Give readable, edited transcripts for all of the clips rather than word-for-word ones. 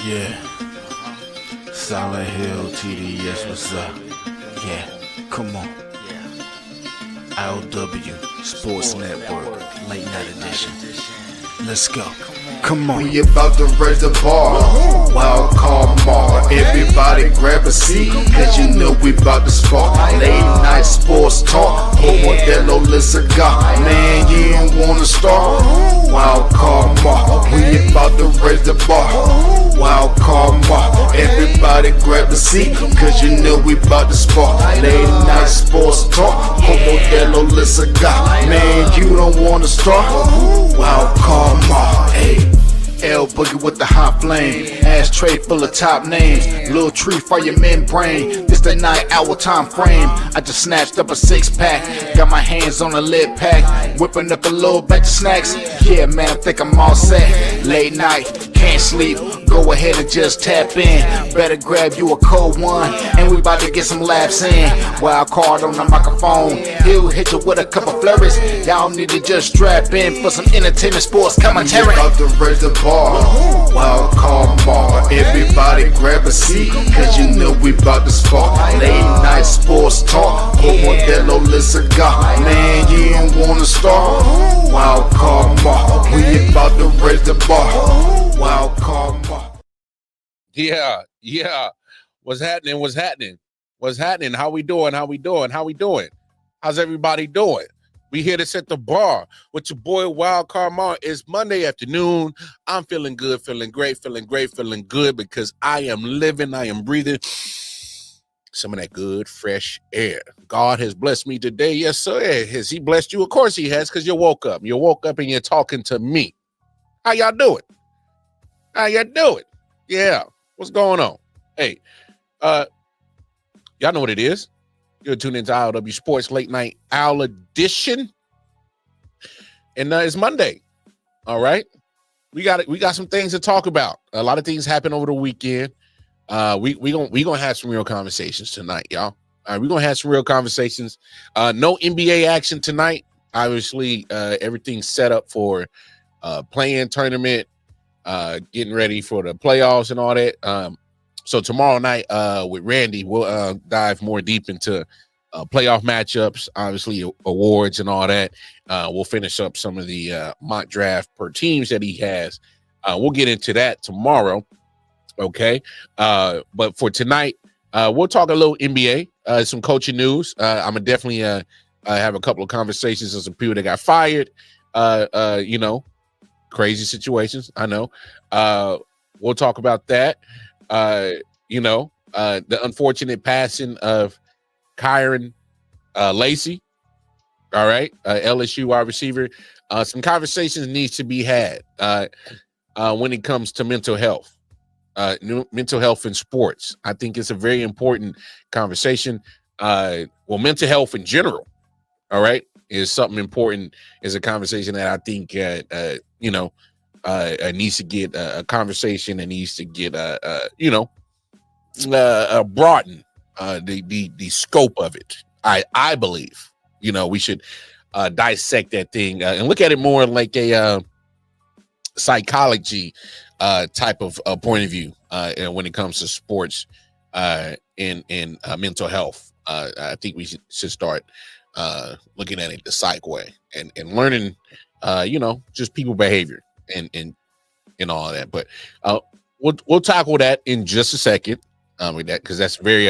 Yeah, Silent Hill TDS, what's up? Yeah, come on. I.O.W. Sports Network, late night edition. Let's go. Come on. We about to raise the bar. Wild card mar. Everybody grab a seat, cause you know we about to spark. Late night sports talk. Modelo Le Cigar. Man, you don't wanna start. Wild card mar. We about to raise the bar. Wild card mar. Everybody grab a seat, cause you know we about to spark. Late night sports talk. Modelo Le Cigar. Man, you don't wanna start. Wild card mar. Hey. L Boogie with the hot flame, ashtray full of top names, little tree for your membrane. This the 9-hour time frame. I just snatched up a 6-pack, got my hands on a lid pack, whipping up a little batch of snacks. Yeah, man, I think I'm all set. Late night, can't sleep. Go ahead and just tap in. Better grab you a cold one, and we about to get some laps in. Wild card on the microphone, he'll hit you with a couple flurries. Y'all need to just strap in for some entertainment sports commentary. We about to raise the bar. Wild card mar. Everybody grab a seat, cause you know we about to spark. Late night sports talk. Modelo Le Cigar. Man, you don't wanna start. Wild card mar. We about to raise the bar. Wild card mar. Yeah. What's happening? How we doing? How's everybody doing? We here to set the bar with your boy Wild Card Mar. It's Monday afternoon. I'm feeling good, feeling great, feeling good because I am living, I am breathing some of that good, fresh air. God has blessed me today. Yes, sir. Has he blessed you? Of course he has, because you woke up. You woke up and you're talking to me. How y'all doing? Yeah. What's going on? Hey, y'all know what it is. You're tuned into I.O.W. Sports Late Night Owl Edition. And it's Monday. All right. We got some things to talk about. A lot of things happened over the weekend. We gonna have some real conversations tonight, y'all. All right, we're gonna have some real conversations. No NBA action tonight. Obviously, everything's set up for playing tournament, getting ready for the playoffs and all that. So tomorrow night with Randy, we'll dive more deep into playoff matchups, obviously awards and all that. We'll finish up some of the mock draft per teams that he has. We'll get into that tomorrow. Okay. But for tonight, we'll talk a little NBA, some coaching news. I'm gonna definitely have a couple of conversations with some people that got fired. Crazy situations. I know. We'll talk about that. The unfortunate passing of Kyron Lacey. All right. LSU wide receiver. Some conversations needs to be had when it comes to mental health. Mental health in sports. I think it's a very important conversation. Mental health in general, all right, is something important. Is a conversation that I think needs to get a conversation and needs to get broaden the scope of it. I believe we should dissect that thing and look at it more like a psychology type of point of view when it comes to sports and mental health. I think we should start looking at it the psych way and learning just people behavior and all that. But we'll tackle that in just a second with that, because that's a very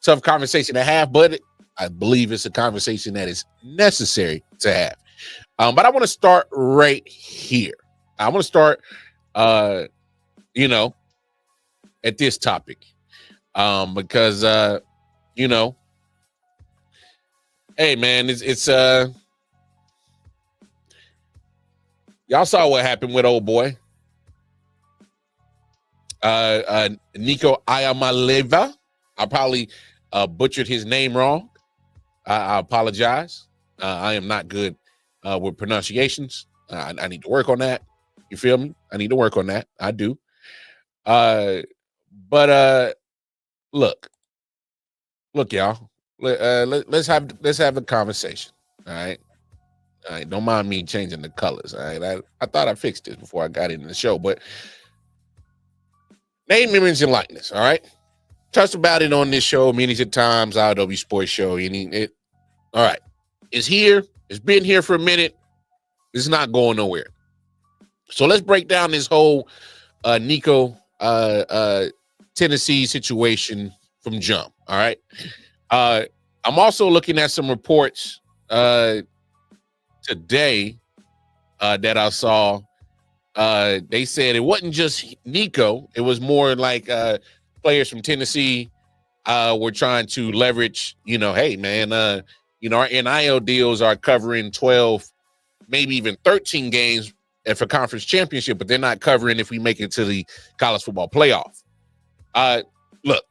tough conversation to have, but I believe it's a conversation that is necessary to have. But I want to start right here. I want to start at this topic because hey man, it's y'all saw what happened with old boy Nico Ayamaleva. I probably butchered his name wrong. I apologize. I am not good with pronunciations. I need to work on that. You feel me? I need to work on that. I do. But look, y'all. Let's have a conversation. All right. Don't mind me changing the colors. All right. I thought I fixed this before I got into the show, but Name, image, and likeness. All right. Touched about it on this show many times, I.O.W. Sports Show. All right. It's here. It's been here for a minute. It's not going nowhere. So let's break down this whole Nico Tennessee situation from jump. All right. I'm also looking at some reports today that I saw. They said it wasn't just Nico. It was more like players from Tennessee were trying to leverage, hey, man, our NIL deals are covering 12, maybe even 13 games for conference championship, but they're not covering if we make it to the college football playoff. Look,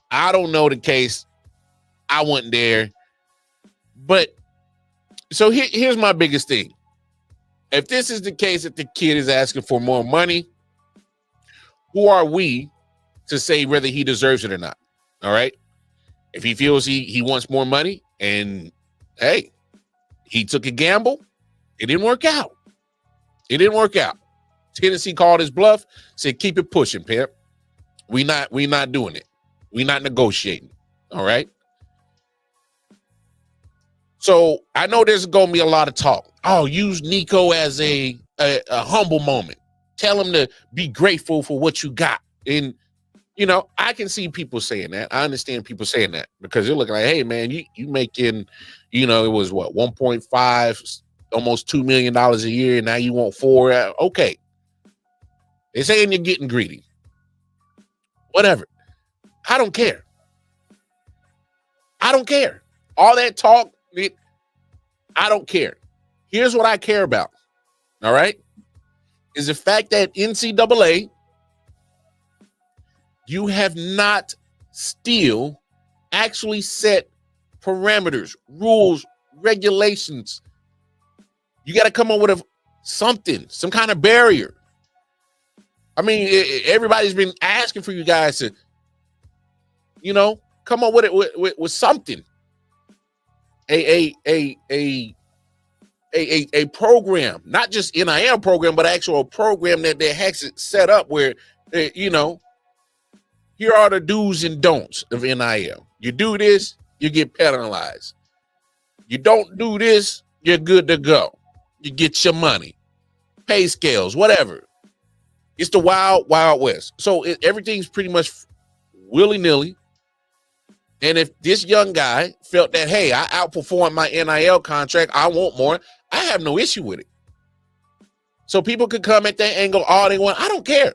I don't know the case. I wasn't there. But so here's my biggest thing. If this is the case that the kid is asking for more money, who are we to say whether he deserves it or not? All right. If he feels he wants more money and, hey, he took a gamble, it didn't work out. It didn't work out. Tennessee called his bluff, said, keep it pushing, pimp. We not doing it. We not negotiating. All right. So I know there's going to be a lot of talk. Oh, use Nico as a humble moment. Tell him to be grateful for what you got. And, I can see people saying that. I understand people saying that because they're looking like, hey, man, you making, it was what, 1.5, almost $2 million a year. And now you want 4. Okay. They're saying you're getting greedy. Whatever. I don't care. I don't care. All that talk, I don't care. Here's what I care about, all right, is the fact that NCAA, you have not still actually set parameters, rules, regulations. You got to come up with something, some kind of barrier. I mean, everybody's been asking for you guys to, come up with it with something. A program, not just NIL program, but actual program that has it set up where, here are the do's and don'ts of NIL. You do this, you get penalized. You don't do this, you're good to go. You get your money. Pay scales, whatever. It's the wild, wild west. So everything's pretty much willy-nilly. And if this young guy felt that, hey, I outperformed my NIL contract, I want more, I have no issue with it. So people could come at that angle all they want. I don't care.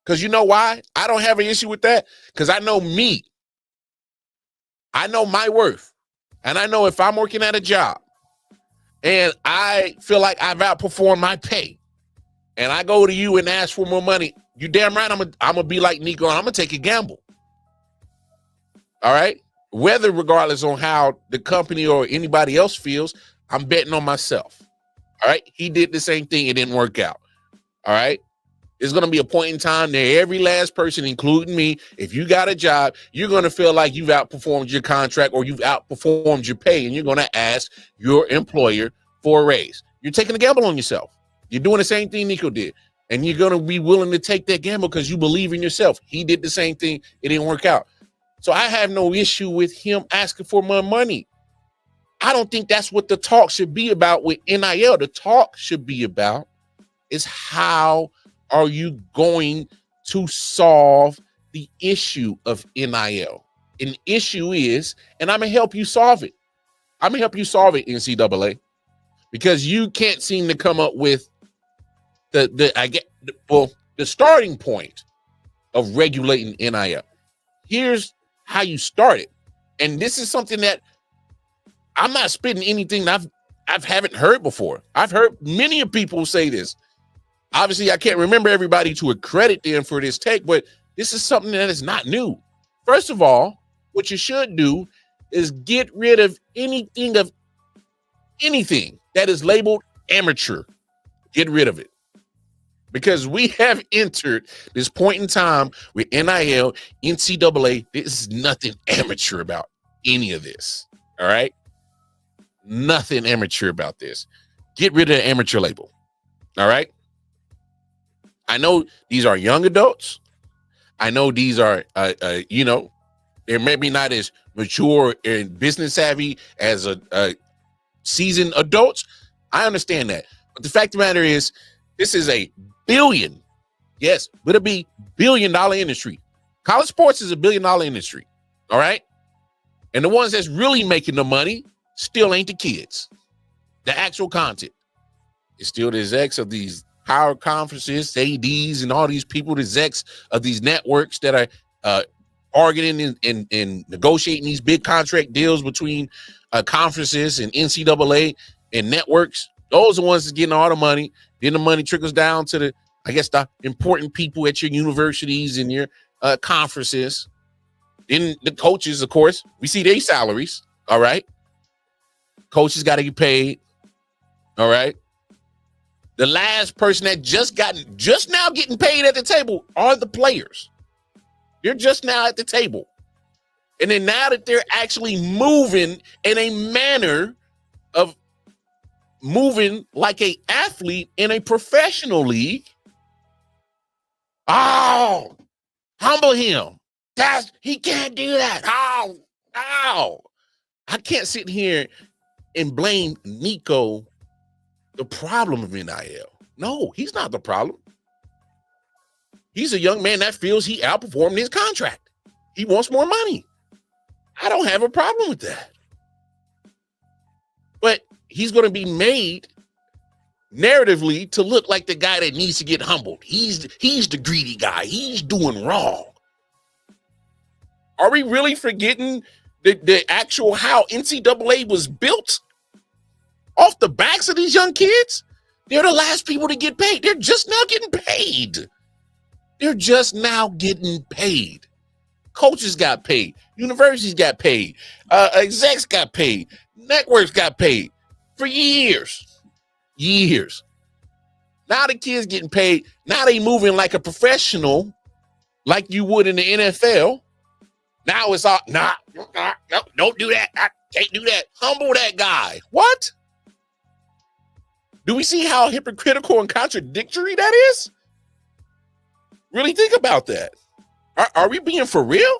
Because you know why? I don't have an issue with that. Because I know me. I know my worth. And I know if I'm working at a job and I feel like I've outperformed my pay and I go to you and ask for more money, you damn right I'm gonna be like Nico. I'm going to take a gamble. All right? Whether regardless on how the company or anybody else feels, I'm betting on myself. All right? He did the same thing. It didn't work out. All right? There's going to be a point in time that every last person, including me, if you got a job, you're going to feel like you've outperformed your contract or you've outperformed your pay, and you're going to ask your employer for a raise. You're taking a gamble on yourself. You're doing the same thing Nico did, and you're going to be willing to take that gamble because you believe in yourself. He did the same thing. It didn't work out. So I have no issue with him asking for more money. I don't think that's what the talk should be about with NIL. The talk should be about is how are you going to solve the issue of NIL? An issue is, and I'm going to help you solve it. I'm going to help you solve it, NCAA, because you can't seem to come up with the starting point of regulating NIL. Here's how you start it. And this is something that I'm not spitting anything that I haven't heard before. I've heard many of people say this. Obviously, I can't remember everybody to accredit them for this take, but this is something that is not new. First of all, what you should do is get rid of anything that is labeled amateur. Get rid of it. Because we have entered this point in time with NIL, NCAA. There's nothing amateur about any of this. All right? Nothing amateur about this. Get rid of the amateur label. All right? I know these are young adults. I know these are, you know, they're maybe not as mature and business savvy as a seasoned adults. I understand that. But the fact of the matter is, this is a billion, yes, but it'll be $1 billion industry. College sports is $1 billion industry. All right. And the ones that's really making the money still ain't the kids. The actual content is still the execs of these power conferences, ADs, and all these people, the execs of these networks that are bargaining and negotiating these big contract deals between conferences and NCAA and networks. Those are the ones that's getting all the money. Then the money trickles down to the, I guess, the important people at your universities and your conferences. Then the coaches, of course, we see their salaries. All right. Coaches got to get paid. All right. The last person that just now getting paid at the table are the players. They're just now at the table. And then now that they're actually moving in a manner of moving like an athlete in a professional league, oh, humble him. He can't do that. Oh. I can't sit here and blame Nico the problem of NIL. No, he's not the problem. He's a young man that feels he outperformed his contract. He wants more money. I don't have a problem with that. But he's going to be made narratively to look like the guy that needs to get humbled. He's the greedy guy. He's doing wrong. Are we really forgetting the actual how NCAA was built? Off the backs of these young kids? They're the last people to get paid. They're just now getting paid. They're just now getting paid. Coaches got paid. Universities got paid. Execs got paid. Networks got paid for years. Years. Now the kids getting paid. Now they moving like a professional, like you would in the NFL. Now it's all, no, don't do that. I can't do that. Humble that guy. What? Do we see how hypocritical and contradictory that is? Really think about that. Are we being for real?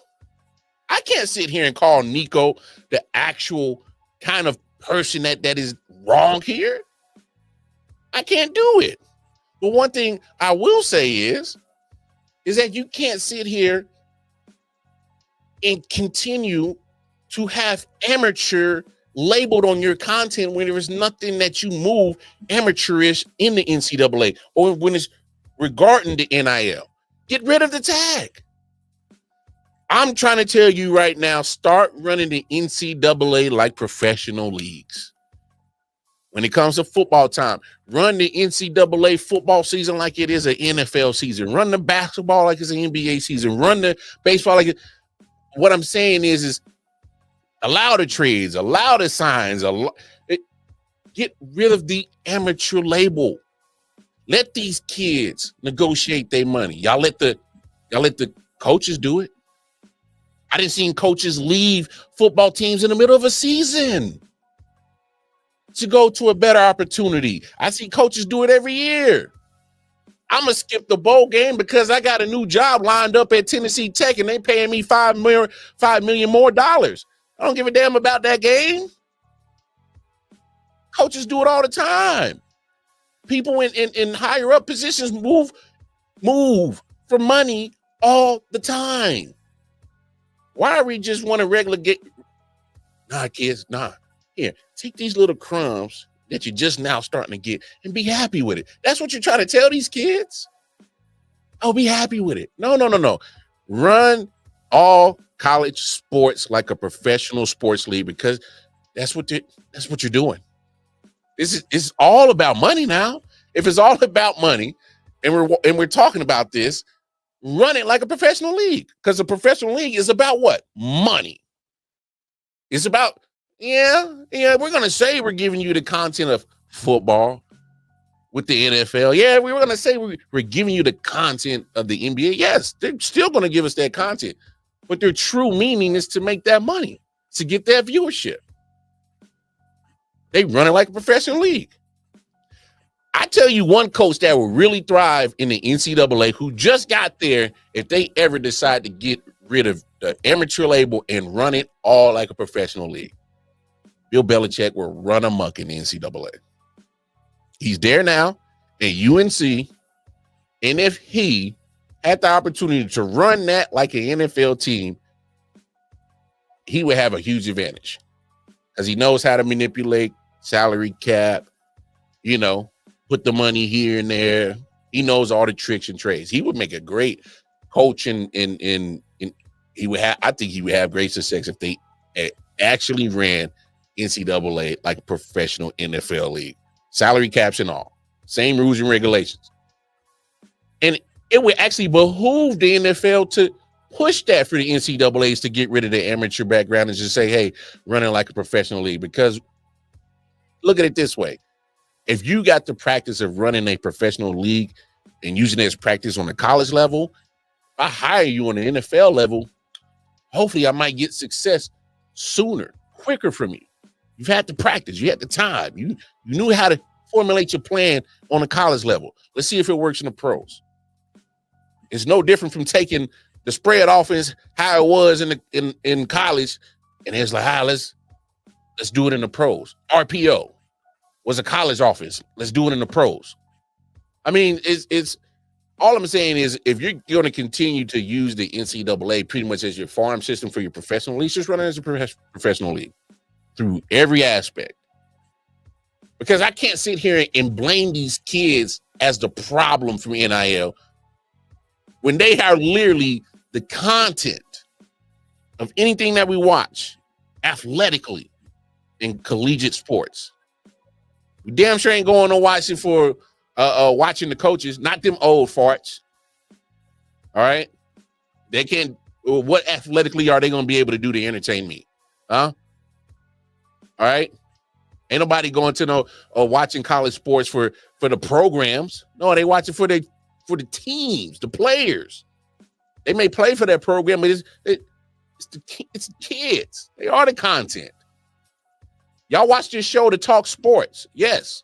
I can't sit here and call Nico the actual kind of person that is wrong here. I can't do it. But one thing I will say is that you can't sit here and continue to have amateur labeled on your content when there is nothing that you move amateurish in the NCAA or when it's regarding the NIL. Get rid of the tag. I'm trying to tell you right now, start running the NCAA like professional leagues. When it comes to football time, run the NCAA football season like it is an NFL season. Run the basketball like it's an NBA season. Run the baseball like it. What I'm saying is allow the trades, allow the signs, get rid of the amateur label. Let these kids negotiate their money. Y'all let the coaches do it. I didn't see coaches leave football teams in the middle of a season to go to a better opportunity. I see coaches do it every year. I'm going to skip the bowl game because I got a new job lined up at Tennessee Tech and they paying me $5 million more dollars. I don't give a damn about that game. Coaches do it all the time. People in higher up positions move for money all the time. Why are we just want to regular get? Nah, kids, nah. Here, take these little crumbs that you're just now starting to get and be happy with it. That's what you're trying to tell these kids? Oh, be happy with it. No. Run all college sports like a professional sports league because that's what you're doing. It's all about money now. If it's all about money and we're talking about this, run it like a professional league because a professional league is about what? Money. It's about, we're going to say we're giving you the content of football with the NFL. Yeah, we were going to say we're giving you the content of the NBA. Yes, they're still going to give us that content, but their true meaning is to make that money, to get that viewership. They run it like a professional league. I tell you one coach that will really thrive in the NCAA who just got there if they ever decide to get rid of the amateur label and run it all like a professional league. Bill Belichick will run amok in the NCAA. He's there now at UNC, and if he had the opportunity to run that like an NFL team, he would have a huge advantage because he knows how to manipulate salary cap, you know, put the money here and there. He knows all the tricks and trades. He would make a great coach in he would have, I think he would have great success if they actually ran NCAA like a professional NFL league. Salary caps and all. Same rules and regulations. And it would actually behoove the NFL to push that for the NCAAs to get rid of the amateur background and just say, hey, running like a professional league. Because look at it this way. If you got the practice of running a professional league and using it as practice on the college level, if I hire you on the NFL level, hopefully I might get success sooner, quicker from you. You've had the practice. You had the time. You knew how to formulate your plan on the college level. Let's see if it works in the pros. It's no different from taking the spread offense how it was in college, and it's like, let's do it in the pros. RPO was a college offense. Let's do it in the pros. I mean, it's all I'm saying is if you're going to continue to use the NCAA pretty much as your farm system for your professional league, just run it as a professional league through every aspect. Because I can't sit here and blame these kids as the problem from NIL when they are literally the content of anything that we watch athletically in collegiate sports. We damn sure ain't going to watch it for watching the coaches, not them old farts. All right? They can't, what athletically are they going to be able to do to entertain me? Huh? All right? Ain't nobody going to no watching college sports for the programs. No, they watch it for the teams, the players. They may play for that program, but it's the kids. They are the content. Y'all watch this show to talk sports, yes,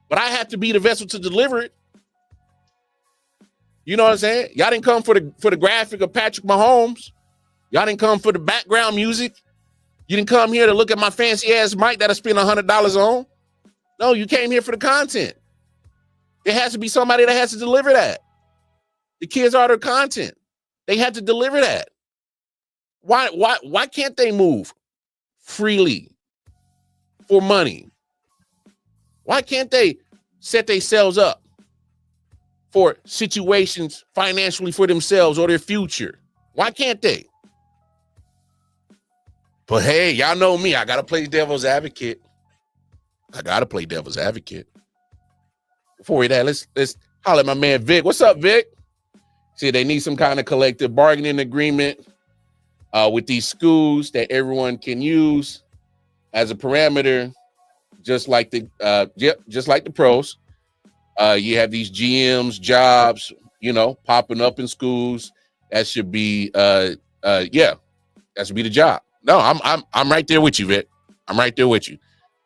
but I have to be the vessel to deliver it. You know what I'm saying? Y'all didn't come for the graphic of Patrick Mahomes. Y'all didn't come for the background music. You didn't come here to look at my fancy ass mic that I spent $100 on. No, you came here for the content. There has to be somebody that has to deliver that. The kids are their content. They have to deliver that. Why can't they move freely for money? Why can't they set themselves up for situations financially for themselves or their future? Why can't they? But hey, y'all know me. I got to play devil's advocate. Before that, let's holler at my man Vic. What's up, Vic? See, they need some kind of collective bargaining agreement with these schools that everyone can use as a parameter, just like the pros. You have these GMs, jobs, popping up in schools. That should be that should be the job. No, I'm right there with you, Vic. I'm right there with you.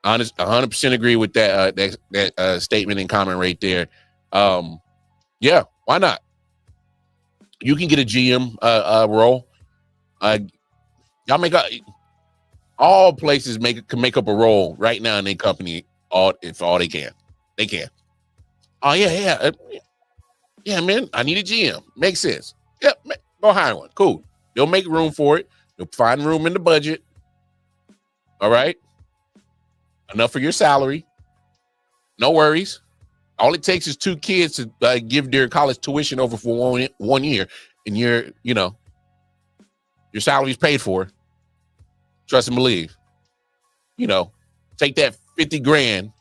Honest, 100% agree with that statement and comment right there. Yeah, why not? You can get a GM role. Y'all all places can make up a role right now in their company if all they can. They can. Oh yeah, man. I need a GM. Makes sense. Yep, go hire one. Cool. They'll make room for it. They'll find room in the budget. All right. Enough for your salary. No worries. All it takes is 2 kids to give their college tuition over for one year, and your salary's paid for. Trust and believe. Take that $50,000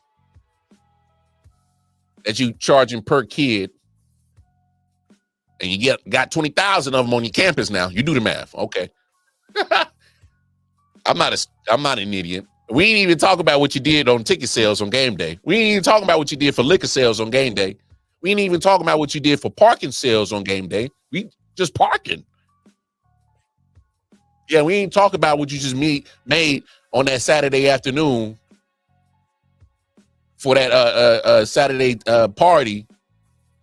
that you charging per kid, and you got 20,000 of them on your campus now. You do the math, okay? I'm not an idiot. We ain't even talk about what you did on ticket sales on game day. We ain't even talking about what you did for liquor sales on game day. We ain't even talking about what you did for parking sales on game day. We just parking. Yeah, we ain't talking about what you just made on that Saturday afternoon for that Saturday party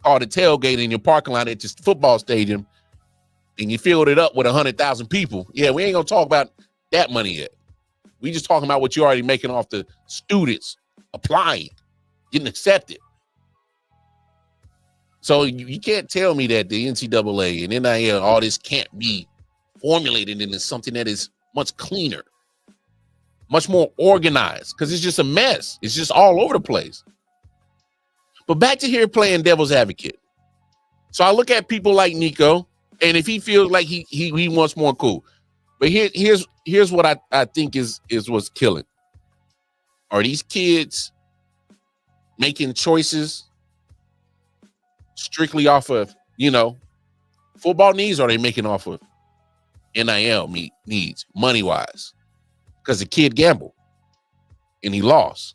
called a tailgate in your parking lot at your football stadium, and you filled it up with 100,000 people. Yeah, we ain't gonna talk about that money yet. We just talking about what you're already making off the students applying, getting accepted. So you can't tell me that the NCAA and NIL, all this can't be formulated into something that is much cleaner, much more organized, because it's just a mess. It's just all over the place. But back to here playing devil's advocate. So I look at people like Nico, and if he feels like he wants more, cool. But here's what I think is what's killing. Are these kids making choices strictly off of, football needs, or are they making off of NIL needs, money-wise? Because the kid gambled and he lost.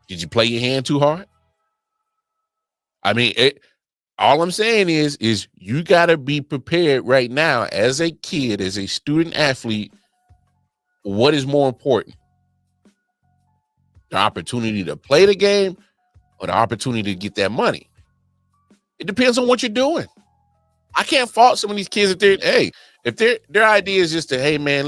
Did you play your hand too hard? I mean, all I'm saying is you got to be prepared right now as a kid, as a student athlete. What is more important? The opportunity to play the game or the opportunity to get that money? It depends on what you're doing. I can't fault some of these kids if their idea is just to, hey man,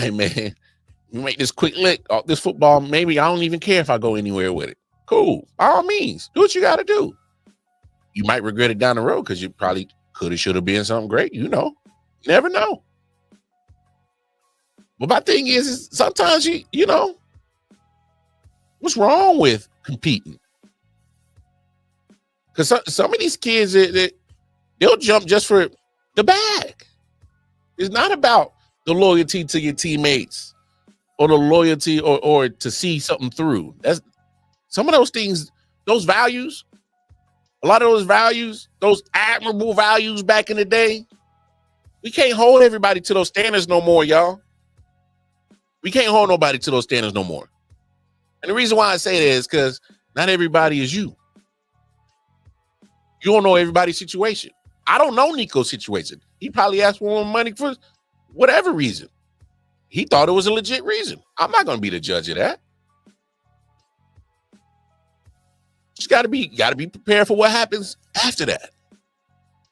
you make this quick lick off this football. Maybe I don't even care if I go anywhere with it. Cool. By all means, do what you got to do. You might regret it down the road because you probably could have, should have been something great. You never know. But my thing is sometimes you know, what's wrong with competing? Because some of these kids, they'll jump just for the bag. It's not about the loyalty to your teammates or the loyalty or to see something through. That's some of those things, those values, a lot of those values, those admirable values back in the day, we can't hold everybody to those standards no more, y'all. We can't hold nobody to those standards no more. And the reason why I say that is because not everybody is you. You don't know everybody's situation. I don't know Nico's situation. He probably asked for more money for whatever reason. He thought it was a legit reason. I'm not going to be the judge of that. Just got to be prepared for what happens after that.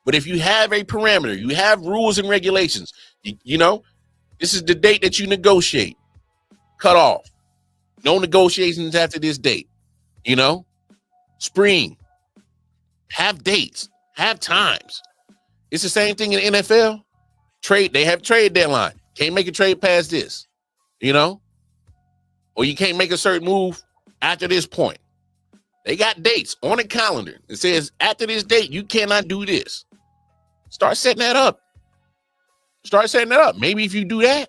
But if you have a parameter, you have rules and regulations, you know, this is the date that you negotiate. Cut off. No negotiations after this date. You know, spring. Have dates. Have times. It's the same thing in the NFL. They have trade deadline. Can't make a trade past this. You know? Or you can't make a certain move after this point. They got dates on the calendar. It says after this date, you cannot do this. Start setting that up. Maybe if you do that,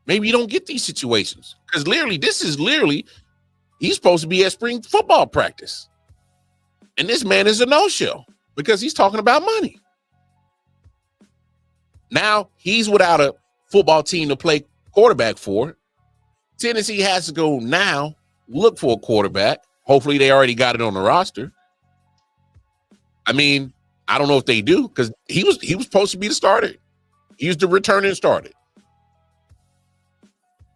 maybe you don't get these situations. Because he's supposed to be at spring football practice. And this man is a no-show because he's talking about money. Now he's without a football team to play quarterback for. Tennessee has to go now look for a quarterback. Hopefully they already got it on the roster. I mean, I don't know if they do because he was supposed to be the starter. He was the returning starter.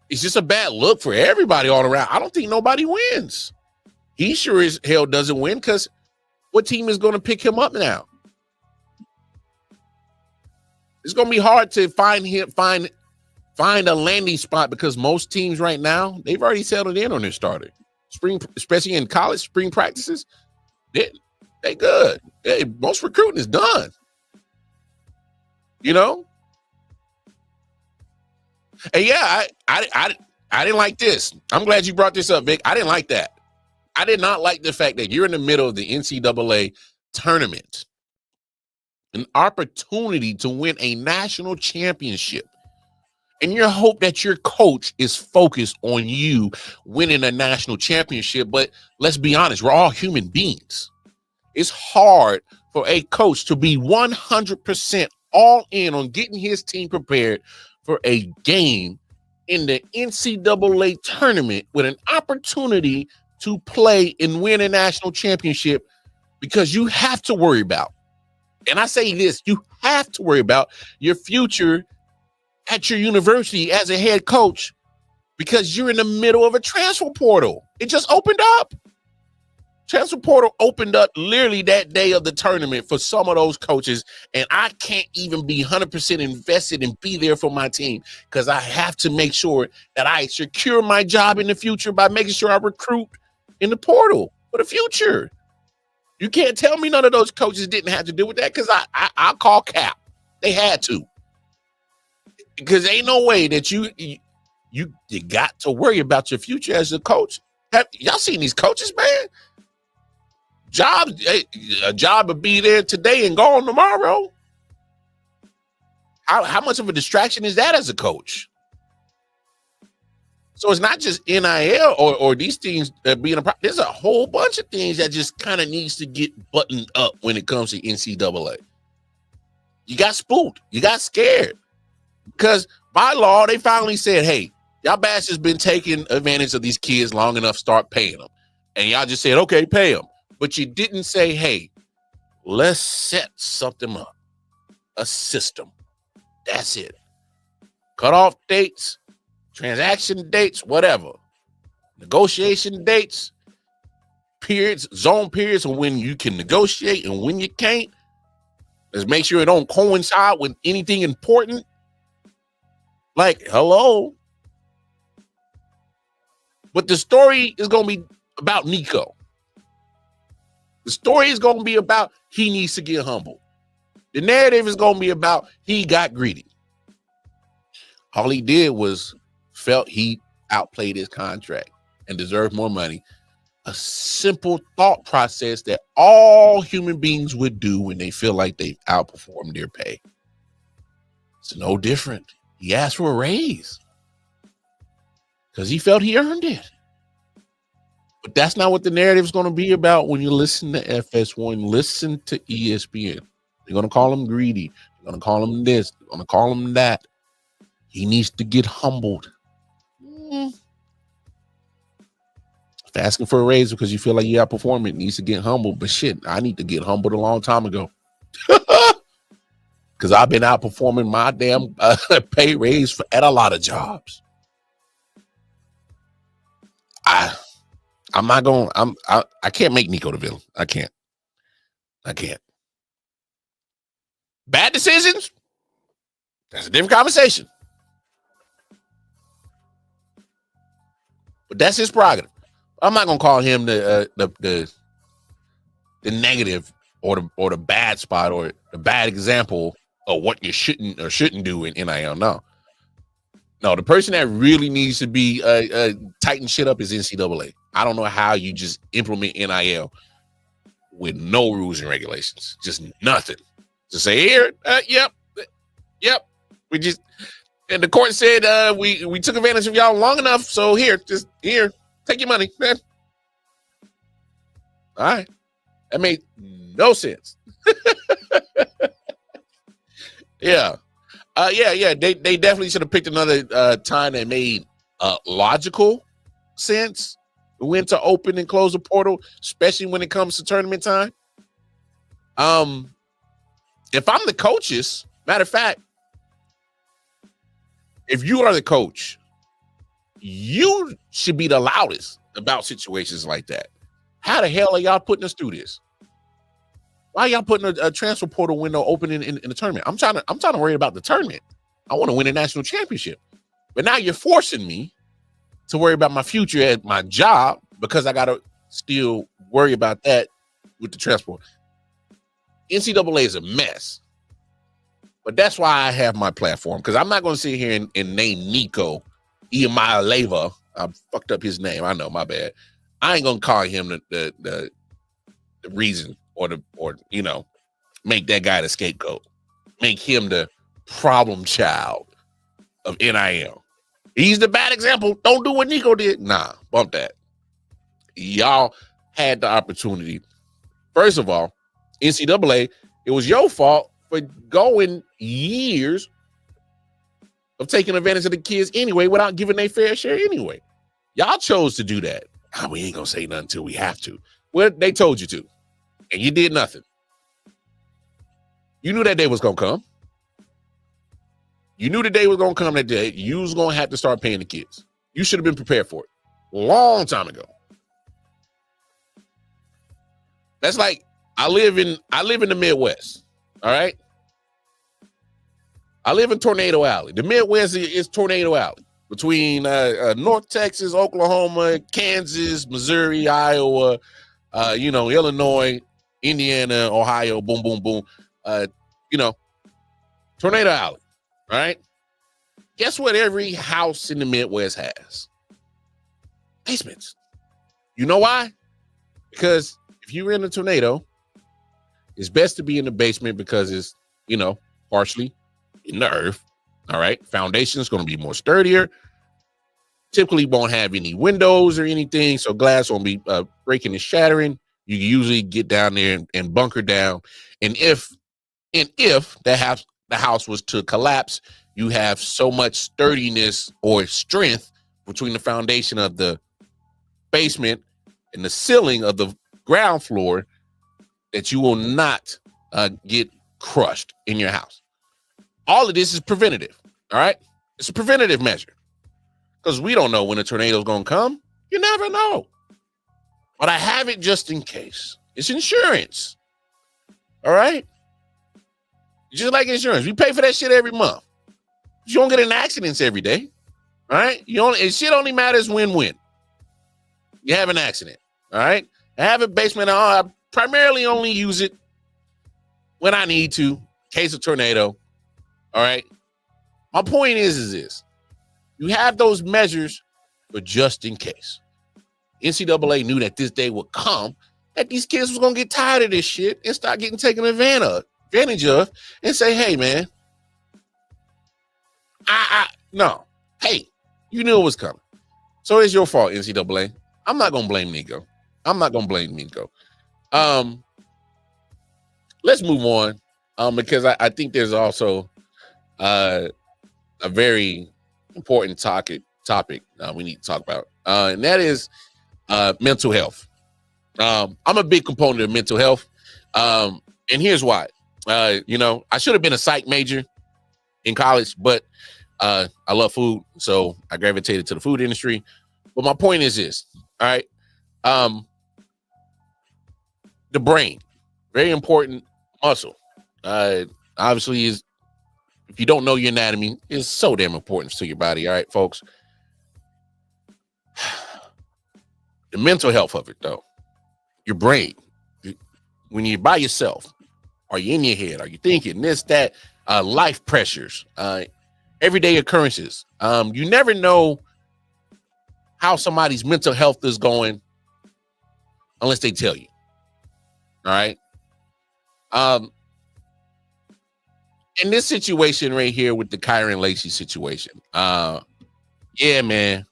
It's just a bad look for everybody all around. I don't think nobody wins. He sure as hell doesn't win because what team is going to pick him up now? It's going to be hard to find a landing spot because most teams right now, they've already settled in on their starter. Spring, especially in college, spring practices, they good. Most recruiting is done. You know? And yeah, I didn't like this. I'm glad you brought this up, Vic. I didn't like that. I did not like the fact that you're in the middle of the NCAA tournament, an opportunity to win a national championship, and your hope that your coach is focused on you winning a national championship. But let's be honest, we're all human beings. It's hard for a coach to be 100% all in on getting his team prepared for a game in the NCAA tournament with an opportunity to play and win a national championship, because you have to worry about, and I say this, you have to worry about your future at your university as a head coach because you're in the middle of a transfer portal. It just opened up. Transfer portal opened up literally that day of the tournament for some of those coaches, and I can't even be 100% invested and be there for my team because I have to make sure that I secure my job in the future by making sure I recruit in the portal for the future. You can't tell me none of those coaches didn't have to do with that because I'll call cap. They had to. Because ain't no way that you got to worry about your future as a coach. Y'all seen these coaches, man? A job to be there today and gone tomorrow. How much of a distraction is that as a coach? So it's not just NIL or these things being a problem. There's a whole bunch of things that just kind of needs to get buttoned up when it comes to NCAA. You got spooked. You got scared. Because by law, they finally said, hey, y'all bastards been taking advantage of these kids long enough, start paying them. And y'all just said, okay, pay them. But you didn't say, hey, let's set something up, a system. That's it. Cutoff dates, transaction dates, whatever. Negotiation dates, periods, zone periods of when you can negotiate and when you can't. Let's make sure it don't coincide with anything important. Like, hello. But the story is going to be about Nico. The story is going to be about he needs to get humble. The narrative is going to be about he got greedy. All he did was felt he outplayed his contract and deserved more money. A simple thought process that all human beings would do when they feel like they've outperformed their pay. It's no different. He asked for a raise because he felt he earned it. But that's not what the narrative is going to be about when you listen to FS1, listen to ESPN. They're going to call him greedy. They're going to call him this. They're going to call him that. He needs to get humbled. If asking for a raise because you feel like you outperform it needs to get humbled. But shit, I need to get humbled a long time ago. Because I've been outperforming my damn pay raise at a lot of jobs. I'm not going. I can't make Nico the villain. I can't. Bad decisions. That's a different conversation. But that's his prerogative. I'm not gonna call him the negative or the bad spot or the bad example of what you shouldn't do in NIL. No, the person that really needs to be tighten shit up is NCAA. I don't know how you just implement NIL with no rules and regulations, just nothing. To say here, yep. We just and the court said we took advantage of y'all long enough, so here, take your money, man. All right, that made no sense. Yeah. They definitely should have picked another time that made logical sense when to open and close the portal, especially when it comes to tournament time. If I'm the coaches, matter of fact, if you are the coach, you should be the loudest about situations like that. How the hell are y'all putting us through this? Why are y'all putting a transfer portal window open in the tournament? I'm trying to worry about the tournament. I want to win a national championship. But now you're forcing me to worry about my future at my job because I got to still worry about that with the transport. NCAA is a mess. But that's why I have my platform, because I'm not going to sit here and name Nico I.O.W. I fucked up his name. I know, my bad. I ain't going to call him the reason or make that guy the scapegoat. Make him the problem child of NIL. He's the bad example. Don't do what Nico did. Nah, bump that. Y'all had the opportunity. First of all, NCAA, it was your fault for going years of taking advantage of the kids anyway without giving their fair share anyway. Y'all chose to do that. We ain't gonna say nothing until we have to. Well, they told you to, and you did nothing. You knew that day was gonna come. You knew the day was gonna come that day. You was gonna have to start paying the kids. You should have been prepared for it long time ago. That's like I live in the Midwest. All right. I live in Tornado Alley. The Midwest is Tornado Alley between North Texas, Oklahoma, Kansas, Missouri, Iowa, Illinois, Indiana, Ohio, boom, boom, boom. Tornado Alley, right? Guess what every house in the Midwest has? Basements. You know why? Because if you're in a tornado, it's best to be in the basement because it's, partially in the earth. All right. Foundation is going to be more sturdier. Typically won't have any windows or anything. So glass won't be breaking and shattering. You can usually get down there and bunker down. And if the house was to collapse, you have so much sturdiness or strength between the foundation of the basement and the ceiling of the ground floor that you will not get crushed in your house. All of this is preventative, all right? It's a preventative measure because we don't know when a tornado is going to come. You never know. But I have it just in case. It's insurance, all right? Just like insurance. We pay for that shit every month. You don't get in accidents every day, all right? Shit only matters when you have an accident, all right? I have a basement. I primarily only use it when I need to, in case of tornado. All right. My point is this. You have those measures for just in case. NCAA knew that this day would come, that these kids was going to get tired of this shit and start getting taken advantage of and say, hey, man, no. Hey, you knew it was coming. So it's your fault, NCAA. I'm not going to blame Nico. Let's move on because I think there's also a very important topic we need to talk about, and that is mental health. I'm a big component of mental health, and here's why. I should have been a psych major in college, but I love food, so I gravitated to the food industry. But my point is this, all right? The brain, very important muscle. Obviously, is if you don't know your anatomy, it's so damn important to your body. All right, folks. The mental health of it, though, your brain. When you're by yourself, are you in your head? Are you thinking this, that? Life pressures, everyday occurrences. You never know how somebody's mental health is going unless they tell you. All right. In this situation right here with the Kyron Lacey situation, yeah, man,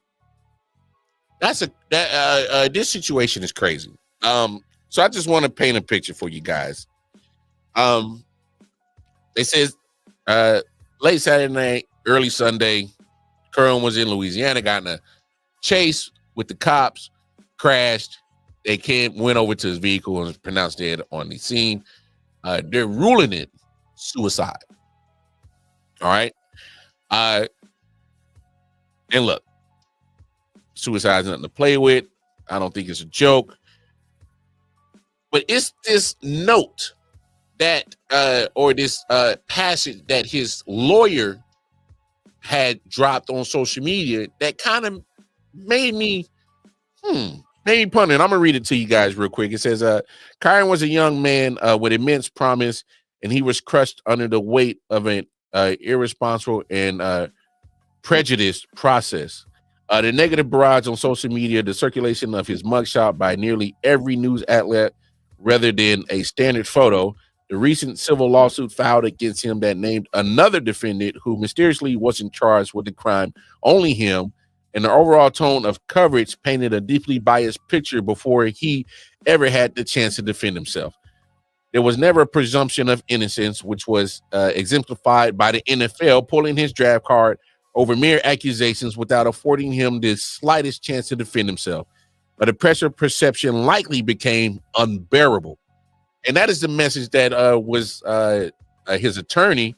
this situation is crazy. So I just want to paint a picture for you guys. They says late Saturday night, early Sunday, Curran was in Louisiana, got in a chase with the cops, crashed. They went over to his vehicle and was pronounced dead on the scene. They're ruling it suicide. All right. And look, suicide is nothing to play with. I don't think it's a joke. But it's this note that, or this passage that his lawyer had dropped on social media that kind of made me ponder. I'm gonna read it to you guys real quick. It says, Kyron was a young man with immense promise, and he was crushed under the weight of an irresponsible and prejudiced process. The negative barrage on social media, the circulation of his mugshot by nearly every news outlet rather than a standard photo, the recent civil lawsuit filed against him that named another defendant who mysteriously wasn't charged with the crime, only him, and the overall tone of coverage painted a deeply biased picture before he ever had the chance to defend himself. There was never a presumption of innocence, which was exemplified by the NFL pulling his draft card over mere accusations without affording him the slightest chance to defend himself. But the pressure perception likely became unbearable. And that is the message that was his attorney,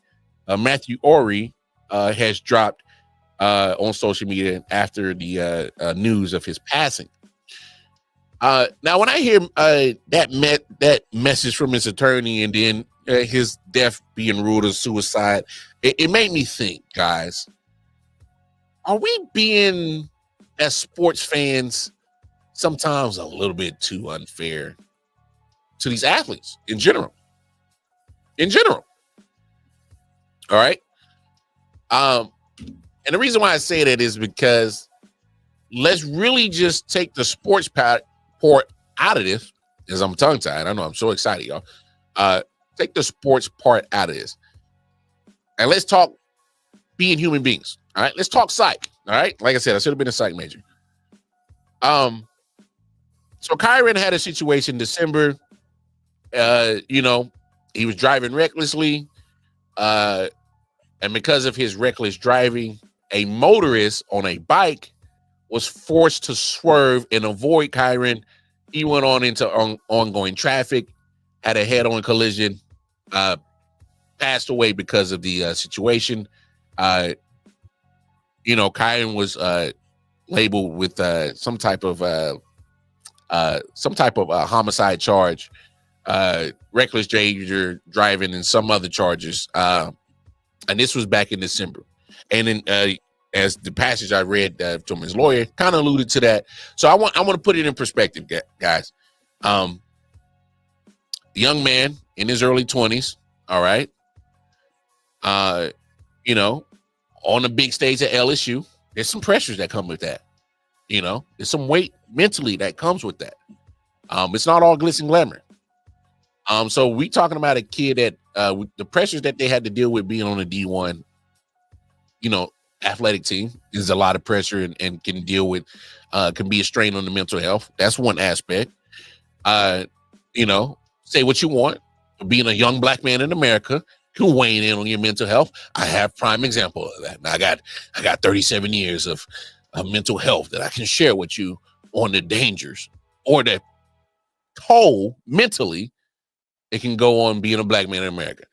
Matthew Ori, has dropped on social media after the news of his passing. Now, when I hear that message from his attorney and then his death being ruled as suicide, it made me think, guys, are we being, as sports fans, sometimes a little bit too unfair to these athletes in general? All right. And the reason why I say that is because let's really just take the sports part out of this, as I'm tongue tied. I know I'm so excited, y'all. Take the sports part out of this. And let's talk being human beings. All right. Let's talk psych. All right. Like I said, I should have been a psych major. So Kyron had a situation in December. He was driving recklessly. And because of his reckless driving, a motorist on a bike was forced to swerve and avoid Kyron. He went on into ongoing traffic, had a head-on collision, passed away because of the situation. Kyron was labeled with some type of homicide charge, reckless danger driving, and some other charges. And this was back in December. And then as the passage I read from his lawyer kind of alluded to that. So I want to put it in perspective, guys. The young man in his early 20s, all right. On the big stage at LSU, there's some pressures that come with that. There's some weight mentally that comes with that. It's not all glitz and glamour. So we talking about a kid that with the pressures that they had to deal with being on a D1, athletic team is a lot of pressure and can deal with, can be a strain on the mental health. That's one aspect. Say what you want. Being a young black man in America can weigh in on your mental health. I have prime example of that. Now, I got 37 years of mental health that I can share with you on the dangers or the toll mentally it can go on being a black man in America.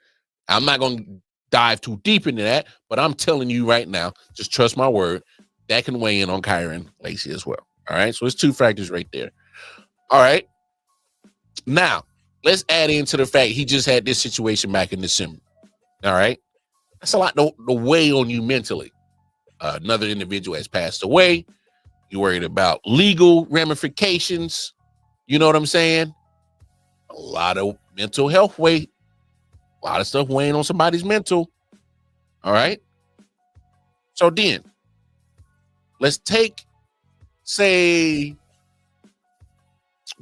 I'm not going to dive too deep into that, but I'm telling you right now, just trust my word, that can weigh in on Kyron Lacey as well. All right. So it's two factors right there. All right. Now, let's add into the fact he just had this situation back in December. All right. That's a lot to weigh on you mentally. Another individual has passed away. You're worried about legal ramifications. You know what I'm saying? A lot of mental health weight. A lot of stuff weighing on somebody's mental. All right. So then, let's take, say,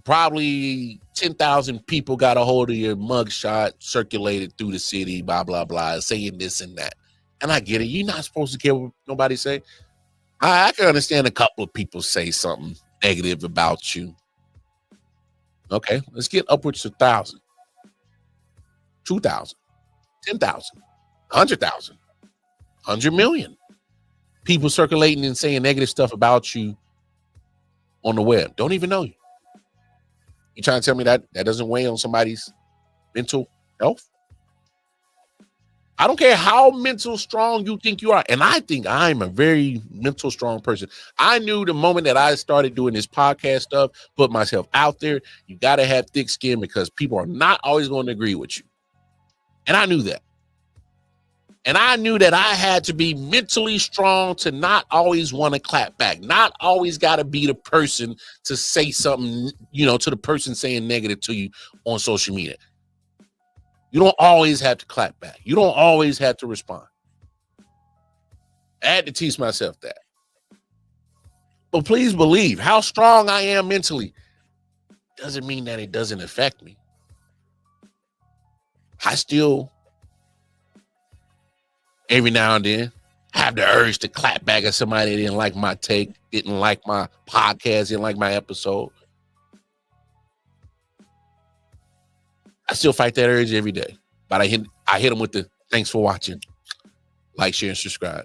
probably 10,000 people got a hold of your mugshot, circulated through the city, blah, blah, blah, saying this and that. And I get it. You're not supposed to care what nobody say. I can understand a couple of people say something negative about you. Okay, let's get upwards to 1,000, 2,000, 10,000, 100,000, 100 million people circulating and saying negative stuff about you on the web. Don't even know you. You trying to tell me that doesn't weigh on somebody's mental health? I don't care how mental strong you think you are. And I think I'm a very mental strong person. I knew the moment that I started doing this podcast stuff, put myself out there, you got to have thick skin because people are not always going to agree with you. And I knew that. And I knew that I had to be mentally strong to not always want to clap back, not always got to be the person to say something, to the person saying negative to you on social media. You don't always have to clap back. You don't always have to respond. I had to teach myself that. But please believe how strong I am mentally doesn't mean that it doesn't affect me. I still, every now and then, have the urge to clap back at somebody that didn't like my take, didn't like my podcast, didn't like my episode. I still fight that urge every day, but I hit them with the thanks for watching, like, share, and subscribe.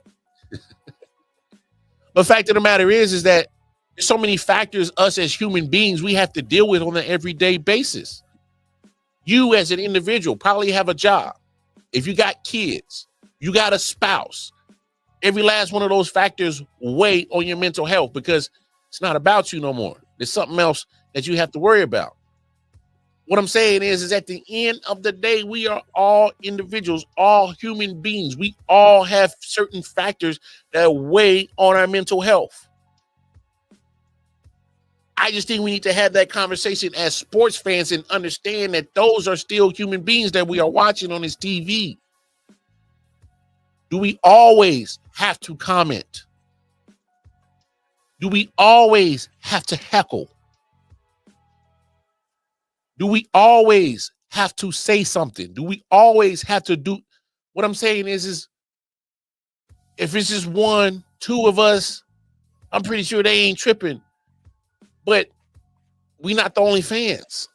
The fact of the matter is that there's so many factors us as human beings we have to deal with on an everyday basis. You as an individual probably have a job. If you got kids, you got a spouse, every last one of those factors weigh on your mental health because it's not about you no more. There's something else that you have to worry about. What I'm saying is at the end of the day, we are all individuals, all human beings. We all have certain factors that weigh on our mental health. I just think we need to have that conversation as sports fans and understand that those are still human beings that we are watching on this TV. Do we always have to comment? Do we always have to heckle? Do we always have to say something? Do we always have to do? What I'm saying is if it's just 1, 2 of us, I'm pretty sure they ain't tripping. But we not the only fans.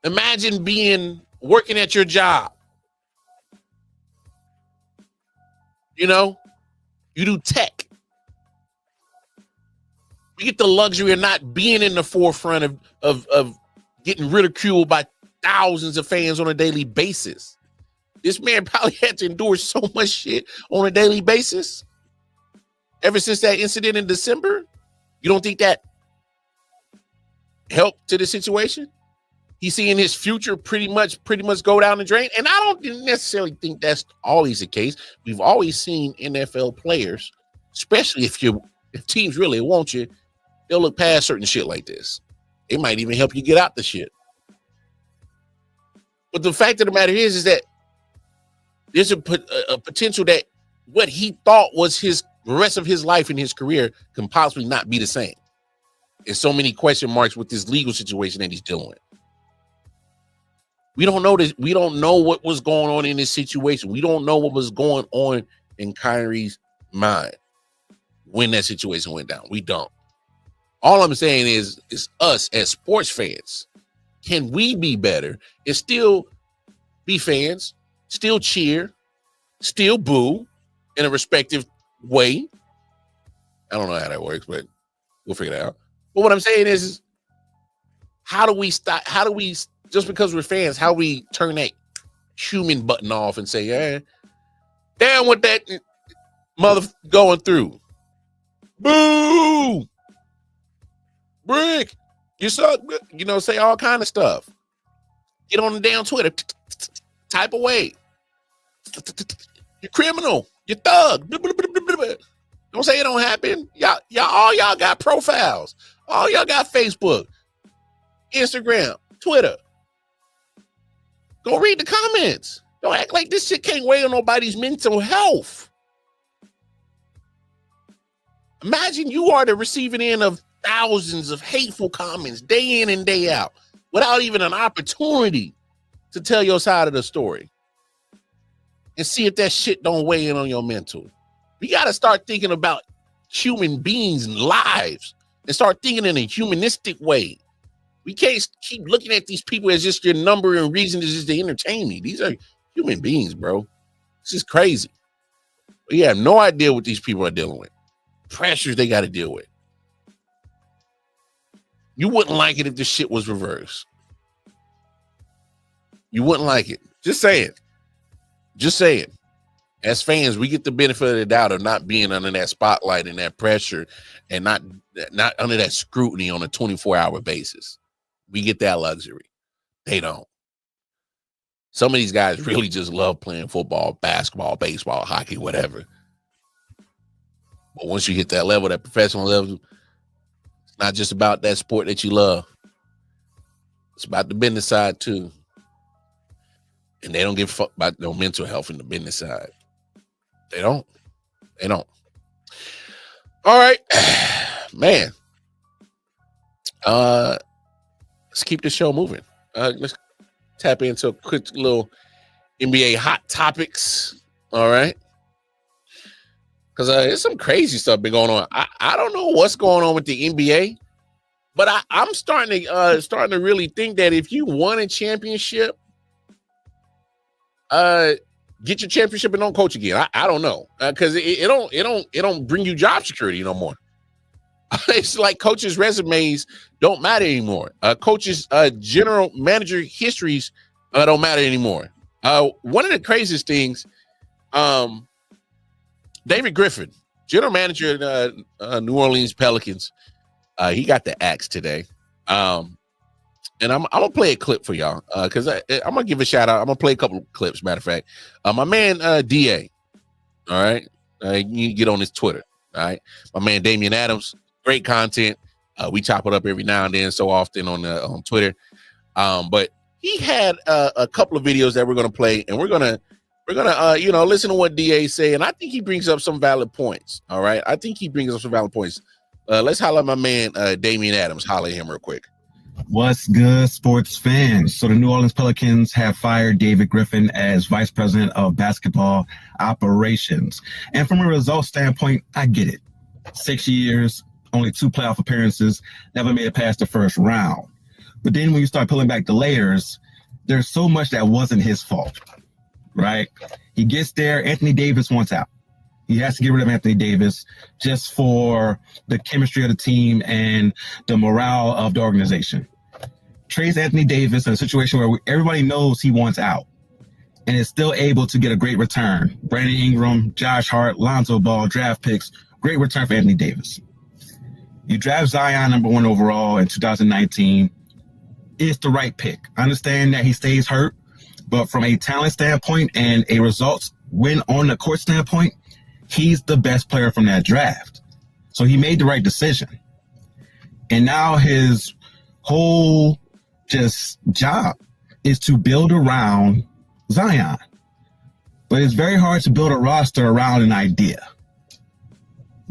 Imagine working at your job. You know, you do tech. We get the luxury of not being in the forefront of getting ridiculed by thousands of fans on a daily basis. This man probably had to endure so much shit on a daily basis ever since that incident in December. You don't think that helped to the situation? He's seeing his future pretty much go down the drain. And I don't necessarily think that's always the case. We've always seen NFL players, especially if teams really want you, they'll look past certain shit like this. It might even help you get out the shit. But the fact of the matter is that there's a potential that what he thought was the rest of his life and his career can possibly not be the same. There's so many question marks with this legal situation that he's dealing with. We don't know this. We don't know what was going on in this situation. We don't know what was going on in Kyrie's mind when that situation went down. We don't. All I'm saying is us as sports fans, can we be better and still be fans, still cheer, still boo in a respective way? I don't know how that works, but we'll figure it out. But what I'm saying is how do we stop? How do we, just because we're fans, how we turn that human button off and say, yeah, damn what that mother going through. Boo! Brick, you suck, say all kind of stuff. Get on the damn Twitter, type away. You're criminal, you're thug. Don't say it don't happen. All y'all got profiles. All y'all got Facebook, Instagram, Twitter. Go read the comments. Don't act like this shit can't weigh on nobody's mental health. Imagine you are the receiving end of thousands of hateful comments day in and day out without even an opportunity to tell your side of the story and see if that shit don't weigh in on your mental. We got to start thinking about human beings and lives and start thinking in a humanistic way. We can't keep looking at these people as just your number and reason to just to entertain me. These are human beings, bro. This is crazy. We have no idea what these people are dealing with. Pressures they got to deal with. You wouldn't like it if this shit was reversed. You wouldn't like it. Just saying. Just saying. As fans, we get the benefit of the doubt of not being under that spotlight and that pressure and not under that scrutiny on a 24-hour basis. We get that luxury. They don't. Some of these guys really just love playing football, basketball, baseball, hockey, whatever. But once you hit that level, that professional level, it's not just about that sport that you love. It's about the business side too. And they don't give a fuck about their mental health in the business side. They don't. They don't. All right. Man. Let's keep the show moving. Let's tap into a quick little NBA hot topics. All right. Because there's some crazy stuff been going on. I don't know what's going on with the NBA, but I'm starting to really think that if you won a championship, get your championship and don't coach again. I don't know, because it don't bring you job security no more. It's like coaches' resumes don't matter anymore. Coaches' general manager histories don't matter anymore. One of the craziest things, David Griffin, general manager of New Orleans Pelicans, he got the axe today. And I'm gonna play a clip for y'all because I'm gonna give a shout out. I'm gonna play a couple of clips. Matter of fact, my man DA, all right, you can get on his Twitter. All right, my man Damian Adams, great content. We chop it up every now and then, so often on Twitter. But he had a couple of videos that we're gonna play, and we're gonna listen to what DA say, and I think he brings up some valid points. All right, I think he brings up some valid points. Let's holler at my man Damian Adams. Holler at him real quick. What's good, sports fans? So the New Orleans Pelicans have fired David Griffin as vice president of basketball operations. And from a results standpoint, I get it. 6 years, only 2 playoff appearances, never made it past the first round. But then when you start pulling back the layers, there's so much that wasn't his fault, right? He gets there, Anthony Davis wants out. He has to get rid of Anthony Davis just for the chemistry of the team and the morale of the organization. Trades Anthony Davis in a situation where everybody knows he wants out and is still able to get a great return. Brandon Ingram, Josh Hart, Lonzo Ball, draft picks, great return for Anthony Davis. You draft Zion #1 overall in 2019. It's the right pick. I understand that he stays hurt, but from a talent standpoint and a results win on the court standpoint, he's the best player from that draft. So he made the right decision. And now his whole just job is to build around Zion. But it's very hard to build a roster around an idea.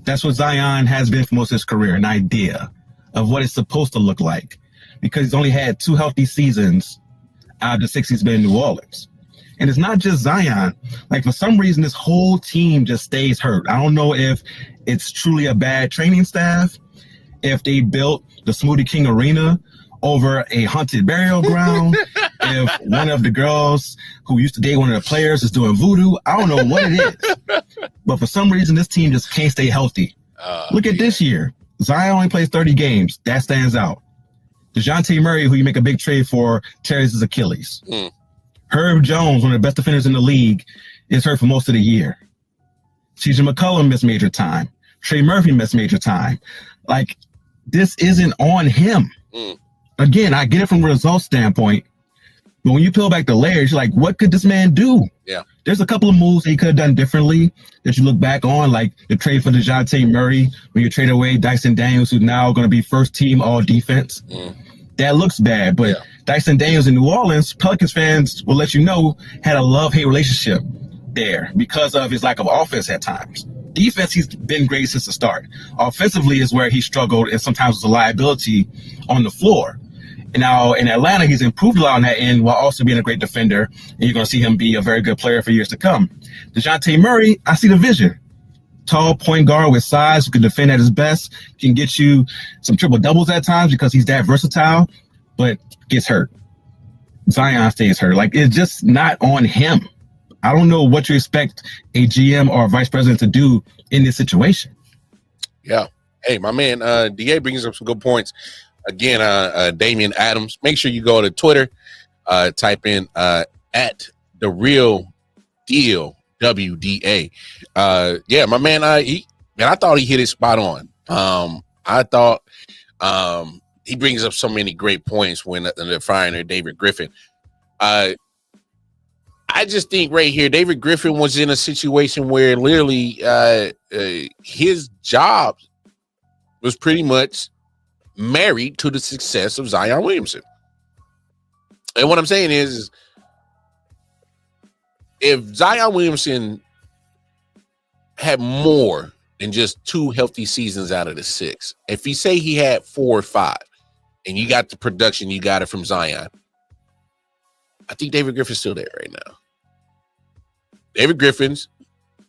That's what Zion has been for most of his career, an idea of what it's supposed to look like. Because he's only had 2 healthy seasons out of the 6 he's been in New Orleans. And it's not just Zion. Like, for some reason, this whole team just stays hurt. I don't know if it's truly a bad training staff, if they built the Smoothie King Arena over a haunted burial ground, if one of the girls who used to date one of the players is doing voodoo. I don't know what it is. But for some reason, this team just can't stay healthy. Look at this year. Zion only plays 30 games. That stands out. DeJounte Murray, who you make a big trade for, tears his Achilles. Herb Jones, one of the best defenders in the league, is hurt for most of the year. CJ McCollum missed major time. Trey Murphy missed major time. Like, this isn't on him. Again, I get it from a results standpoint, but when you peel back the layers, you're like, what could this man do? Yeah. There's a couple of moves that he could have done differently that you look back on, like the trade for DeJounte Murray, when you trade away Dyson Daniels, who's now going to be first team all defense. That looks bad, but Dyson Daniels in New Orleans, Pelicans fans will let you know, had a love-hate relationship there because of his lack of offense at times. Defense, he's been great since the start. Offensively is where he struggled and sometimes was a liability on the floor. And now in Atlanta, he's improved a lot on that end while also being a great defender. And you're going to see him be a very good player for years to come. DeJounte Murray, I see the vision. Tall point guard with size, who can defend at his best, can get you some triple doubles at times because he's that versatile, but gets hurt. Zion stays hurt. Like, it's just not on him. I don't know what you expect a GM or a vice president to do in this situation. Yeah. Hey, my man DA brings up some good points. Again, Damian Adams. Make sure you go to Twitter, type in at the real deal WDA. Yeah, my man, I thought he hit it spot on. I thought he brings up so many great points when they're firing David Griffin. I just think right here, David Griffin was in a situation where literally his job was pretty much married to the success of Zion Williamson. And what I'm saying is if Zion Williamson had more than just 2 healthy seasons out of the 6, if you say he had 4 or 5 and you got the production, you got it from Zion, I think David Griffin's still there right now. David Griffin's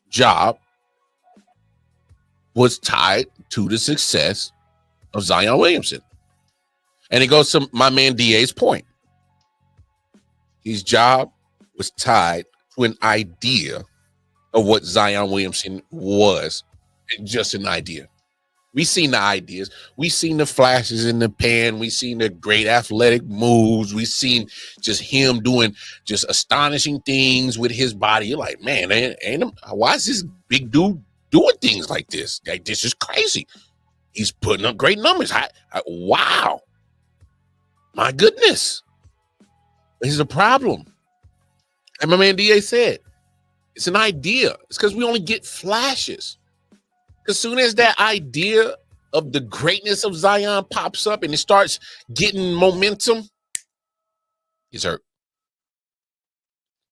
job was tied to the success of Zion Williamson. And it goes to my man DA's point. His job was tied to an idea of what Zion Williamson was, and just an idea. We seen the ideas. We seen the flashes in the pan. We seen the great athletic moves. We seen just him doing just astonishing things with his body. You're like, man, why is this big dude doing things like this? Like, this is crazy. He's putting up great numbers. Wow. My goodness. This is a problem. And my man DA said, it's an idea. It's because we only get flashes. As soon as that idea of the greatness of Zion pops up and it starts getting momentum, he's hurt.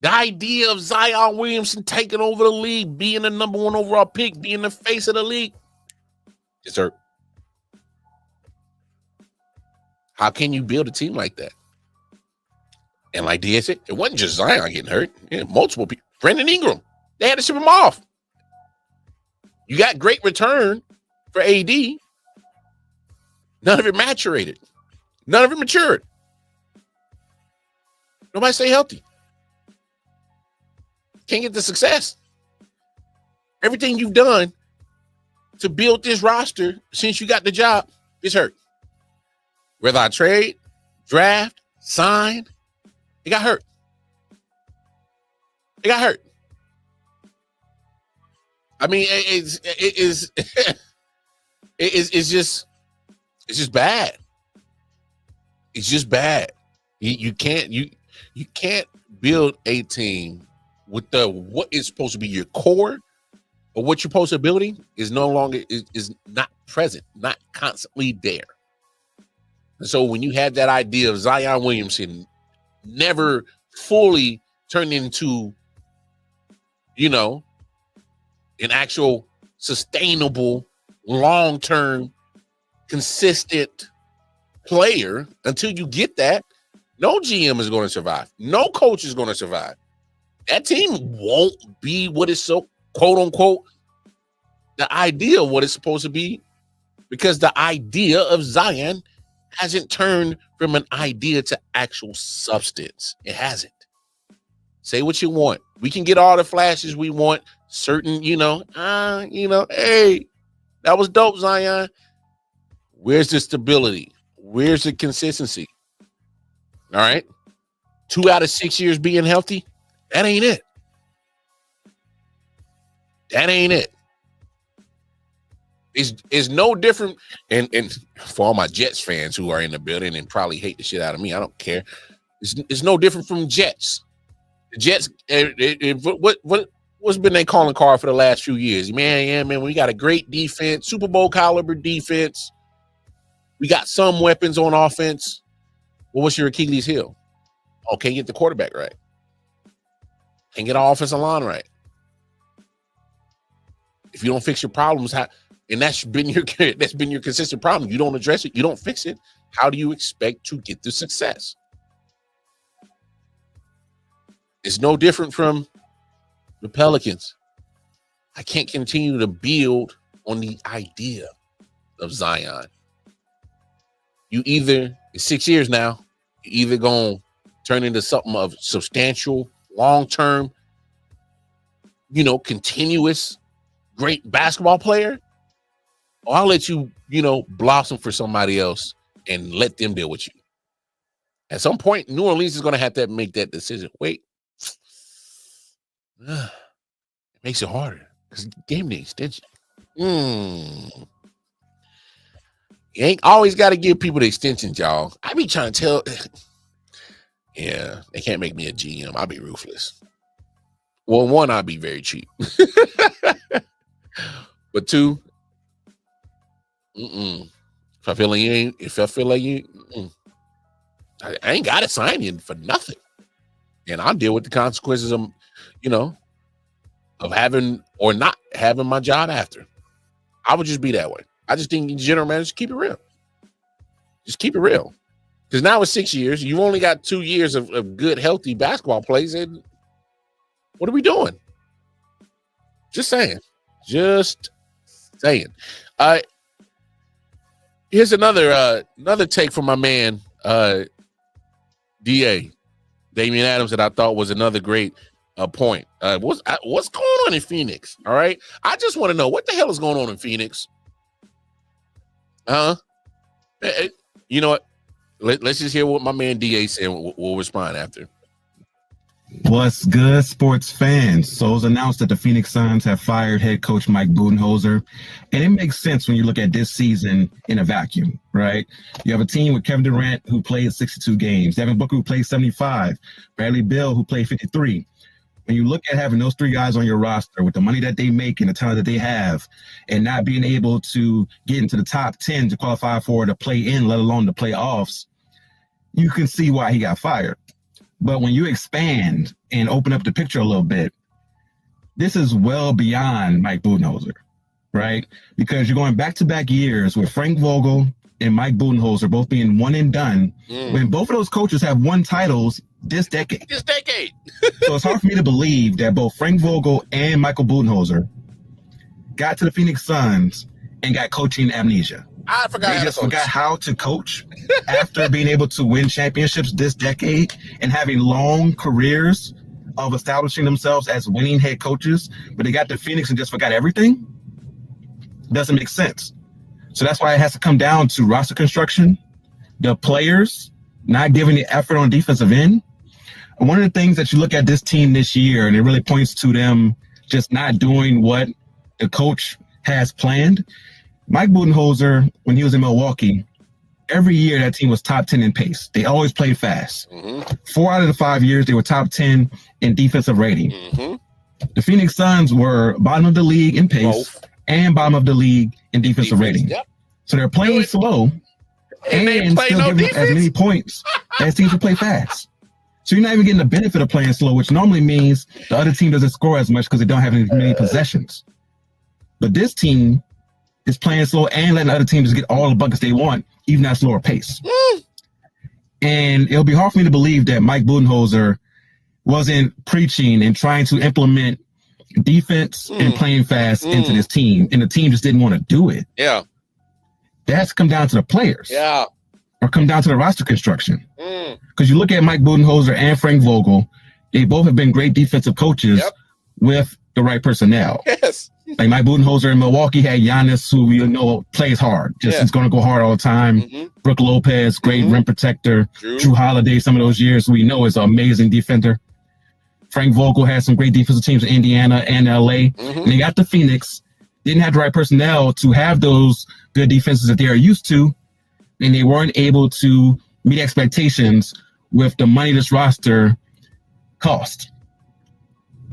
The idea of Zion Williamson taking over the league, being the number 1 overall pick, being the face of the league, is hurt. How can you build a team like that? And like DA said, it wasn't just Zion getting hurt. Multiple people. Brandon Ingram, they had to ship him off. You got great return for AD. None of it maturated. None of it matured. Nobody stay healthy. Can't get the success. Everything you've done to build this roster since you got the job is hurt. Whether I trade, draft, sign, it got hurt. It got hurt. I mean, it's just bad. It's just bad. You can't build a team with what is supposed to be your core, or what you're supposed to building is no longer is not present, not constantly there. And so when you had that idea of Zion Williamson never fully turned into, an actual sustainable, long-term, consistent player, until you get that, no GM is going to survive. No coach is going to survive. That team won't be what is so, quote unquote, the idea of what it's supposed to be, because the idea of Zion hasn't turned from an idea to actual substance. It hasn't. Say what you want. We can get all the flashes we want. Certain, hey, that was dope, Zion. Where's the stability? Where's the consistency? All right. 2 out of 6 years being healthy. That ain't it. That ain't it. It's no different. And for all my Jets fans who are in the building and probably hate the shit out of me, I don't care. It's no different from Jets. The Jets, what's been their calling card for the last few years? Man, we got a great defense, Super Bowl caliber defense. We got some weapons on offense. Well, what's your Achilles heel? Oh, can't get the quarterback right. Can't get our offensive line right. If you don't fix your problems, and that's been your consistent problem. You don't address it. You don't fix it. How do you expect to get the success? It's no different from the Pelicans. I can't continue to build on the idea of Zion. It's 6 years now, you either going to turn into something of substantial, long-term, continuous, great basketball player, or I'll let you, blossom for somebody else and let them deal with you. At some point, New Orleans is going to have to make that decision. Wait. It makes it harder because game the extension. You ain't always got to give people the extensions, y'all. I be trying to tell. Yeah, they can't make me a GM. I'll be ruthless. Well, 1, I'll be very cheap. But 2, if I feel like you, I ain't got to sign you for nothing, and I'll deal with the consequences of, of having or not having my job after. I would just be that way. I just think general managers keep it real. Just keep it real. Because now it's 6 years. You've only got 2 years of good, healthy basketball plays. And what are we doing? Just saying. Here's another take from my man, DA, Damian Adams, that I thought was another great point. What's going on in Phoenix? All right. I just want to know what the hell is going on in Phoenix. You know what? Let's just hear what my man DA said. We'll respond after. What's good, sports fans? So it was announced that the Phoenix Suns have fired head coach Mike Budenholzer. And it makes sense when you look at this season in a vacuum, right? You have a team with Kevin Durant, who played 62 games, Devin Booker, who played 75, Bradley Beal, who played 53. When you look at having those three guys on your roster with the money that they make and the talent that they have, and not being able to get into the top 10 to qualify for the play-in, let alone the playoffs, you can see why he got fired. But when you expand and open up the picture a little bit, this is well beyond Mike Budenholzer, right? Because you're going back-to-back years with Frank Vogel and Mike Budenholzer both being one and done, when both of those coaches have won titles this decade. So it's hard for me to believe that both Frank Vogel and Michael Budenholzer got to the Phoenix Suns and got coaching amnesia. I forgot. They just forgot how to coach after being able to win championships this decade and having long careers of establishing themselves as winning head coaches, but they got to Phoenix and just forgot everything. Doesn't make sense. So that's why it has to come down to roster construction, the players not giving the effort on defensive end. And one of the things that you look at this team this year, and it really points to them just not doing what the coach has planned. Mike Budenholzer, when he was in Milwaukee, every year that team was top 10 in pace. They always played fast. 4 out of the 5 years, they were top 10 in defensive rating. The Phoenix Suns were bottom of the league in pace and bottom of the league in defensive rating. Yep. So they're playing slow and still giving up as many points as teams who play fast. So you're not even getting the benefit of playing slow, which normally means the other team doesn't score as much because they don't have as many possessions. But this team is playing slow and letting other teams get all the buckets they want, even at a slower pace. And it'll be hard for me to believe that Mike Budenholzer wasn't preaching and trying to implement defense and playing fast into this team, and the team just didn't want to do it. Yeah. That's come down to the players. Yeah. Or come down to the roster construction. Because you look at Mike Budenholzer and Frank Vogel, they both have been great defensive coaches with the right personnel. Yes. Like Mike Budenholzer in Milwaukee had Giannis, who you know plays hard. He's going to go hard all the time. Brook Lopez, great rim protector. Drew Holiday, some of those years we know is an amazing defender. Frank Vogel had some great defensive teams in Indiana and LA. And they got to Phoenix, didn't have the right personnel to have those good defenses that they are used to, and they weren't able to meet expectations with the money this roster cost.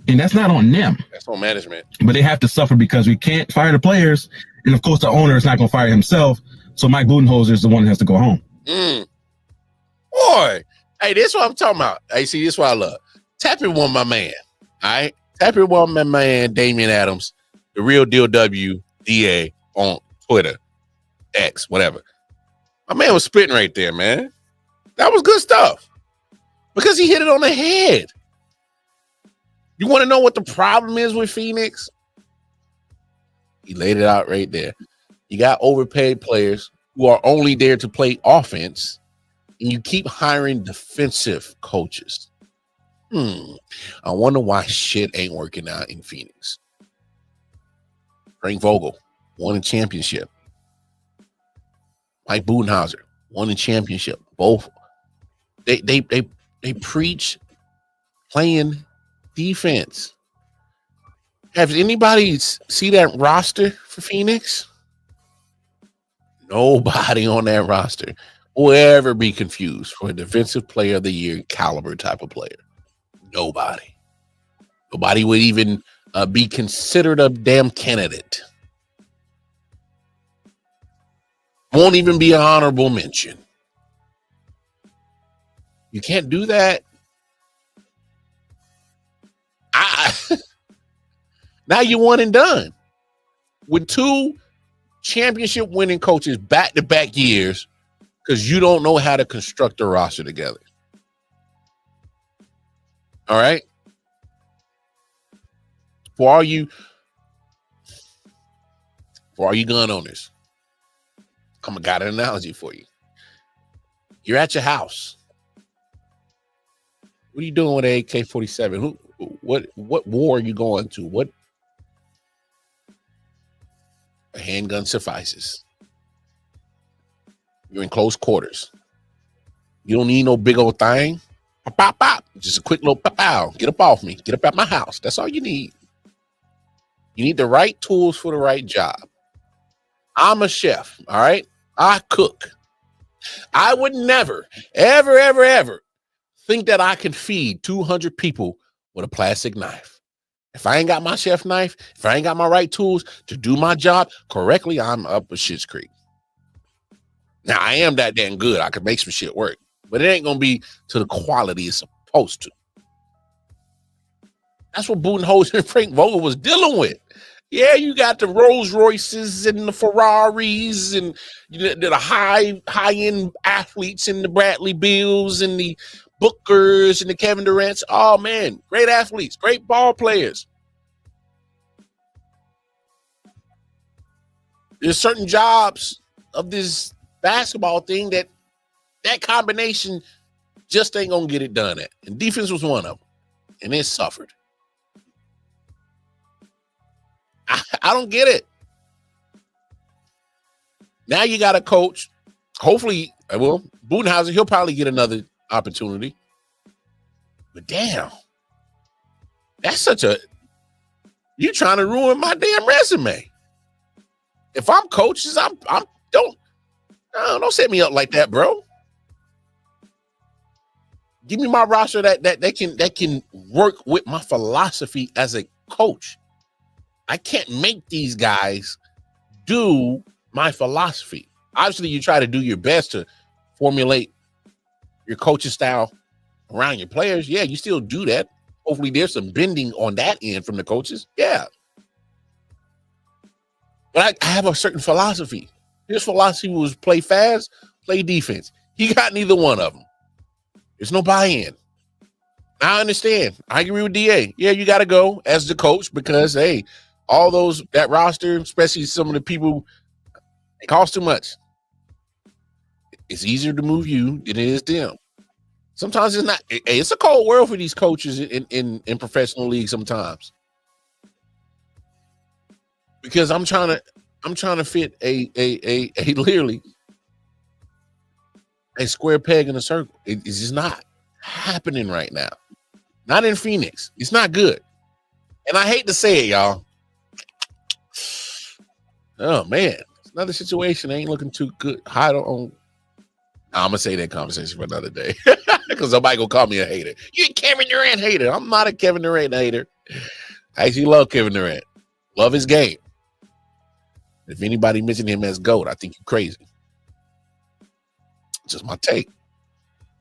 And that's not on them. That's on management. But they have to suffer because we can't fire the players. And, of course, the owner is not going to fire himself. So Mike Budenholzer is the one that has to go home. Boy, hey, this is what I'm talking about. Hey, see, this is what I love. Tap it one, my man. All right? Tap it one, my man, Damian Adams, the real deal WDA on Twitter, X, whatever. My man was spitting right there, man. That was good stuff. Because he hit it on the head. You want to know what the problem is with Phoenix? He laid it out right there. You got overpaid players who are only there to play offense, and you keep hiring defensive coaches. I wonder why shit ain't working out in Phoenix. Frank Vogel won a championship. Mike Budenholzer won a championship. Both they preach playing defense. Have anybody see that roster for Phoenix? Nobody on that roster will ever be confused for a defensive player of the year caliber type of player. Nobody would even be considered a damn candidate. Won't even be an honorable mention. You can't do that. Now you're one and done with 2 championship winning coaches back-to-back years because you don't know how to construct a roster together. All right. For all you gun owners, I got an analogy for you. You're at your house. What are you doing with an AK-47? What war are you going to? What? A handgun suffices. You're in close quarters. You don't need no big old thing. Pop, pop, pop. Just a quick little pop out. Get up off me. Get up out my house. That's all you need. You need the right tools for the right job. I'm a chef, all right? I cook. I would never, ever, ever, ever think that I can feed 200 people with a plastic knife. If I ain't got my chef knife, if I ain't got my right tools to do my job correctly, I'm up a shit's creek. Now, I am that damn good. I can make some shit work, but it ain't going to be to the quality it's supposed to. That's what Budenholzer and Frank Vogel was dealing with. Yeah, you got the Rolls Royces and the Ferraris and the high-end athletes and the Bradley Bills and the Bookers and the Kevin Durant's. Oh, man, great athletes, great ball players. There's certain jobs of this basketball thing that combination just ain't going to get it done at. And defense was one of them, and it suffered. I don't get it. Now you got a coach. Hopefully, well, Budenholzer, he'll probably get another opportunity. But damn, that's you trying to ruin my damn resume. If I'm coaches, don't set me up like that, bro. Give me my roster that can work with my philosophy as a coach. I can't make these guys do my philosophy. Obviously, you try to do your best to formulate your coaching style around your players. Yeah, you still do that. Hopefully, there's some bending on that end from the coaches. Yeah. But I have a certain philosophy. His philosophy was play fast, play defense. He got neither one of them. There's no buy-in. I understand. I agree with DA. Yeah, you got to go as the coach because, hey, all that roster, especially some of the people, it costs too much. It's easier to move you than it is them. Sometimes it's not. It's a cold world for these coaches in professional leagues sometimes. Because I'm trying to fit a literally a square peg in a circle. It's just not happening right now. Not in Phoenix. It's not good. And I hate to say it, y'all. Oh man, another situation ain't looking too good. I'm gonna say that conversation for another day because somebody gonna call me a hater. You a Kevin Durant hater? I'm not a Kevin Durant hater. I actually love Kevin Durant. Love his game. If anybody mentioned him as GOAT, I think you're crazy. Just my take.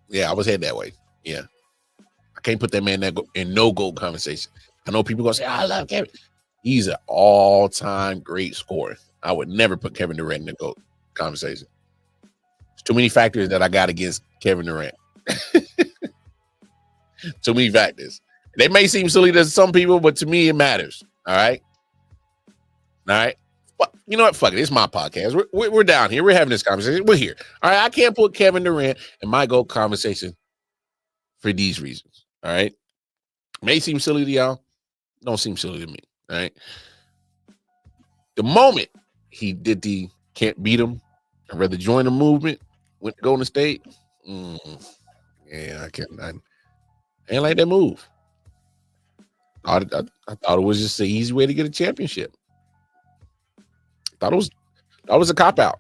Yeah, I was headed that way. Yeah, I can't put that man in no GOAT conversation. I know people gonna say, I love Kevin. He's an all-time great scorer. I would never put Kevin Durant in the GOAT conversation. There's too many factors that I got against Kevin Durant. Too many factors. They may seem silly to some people, but to me, it matters. All right? All right? Well, you know what? Fuck it. It's my podcast. We're down here. We're having this conversation. We're here. All right? I can't put Kevin Durant in my GOAT conversation for these reasons. All right? May seem silly to y'all. Don't seem silly to me. All right? The moment he did the can't beat him, I'd rather join the movement, went to Golden State. Yeah, I can't. I ain't like that move. I thought it was just an easy way to get a championship. That was a cop-out.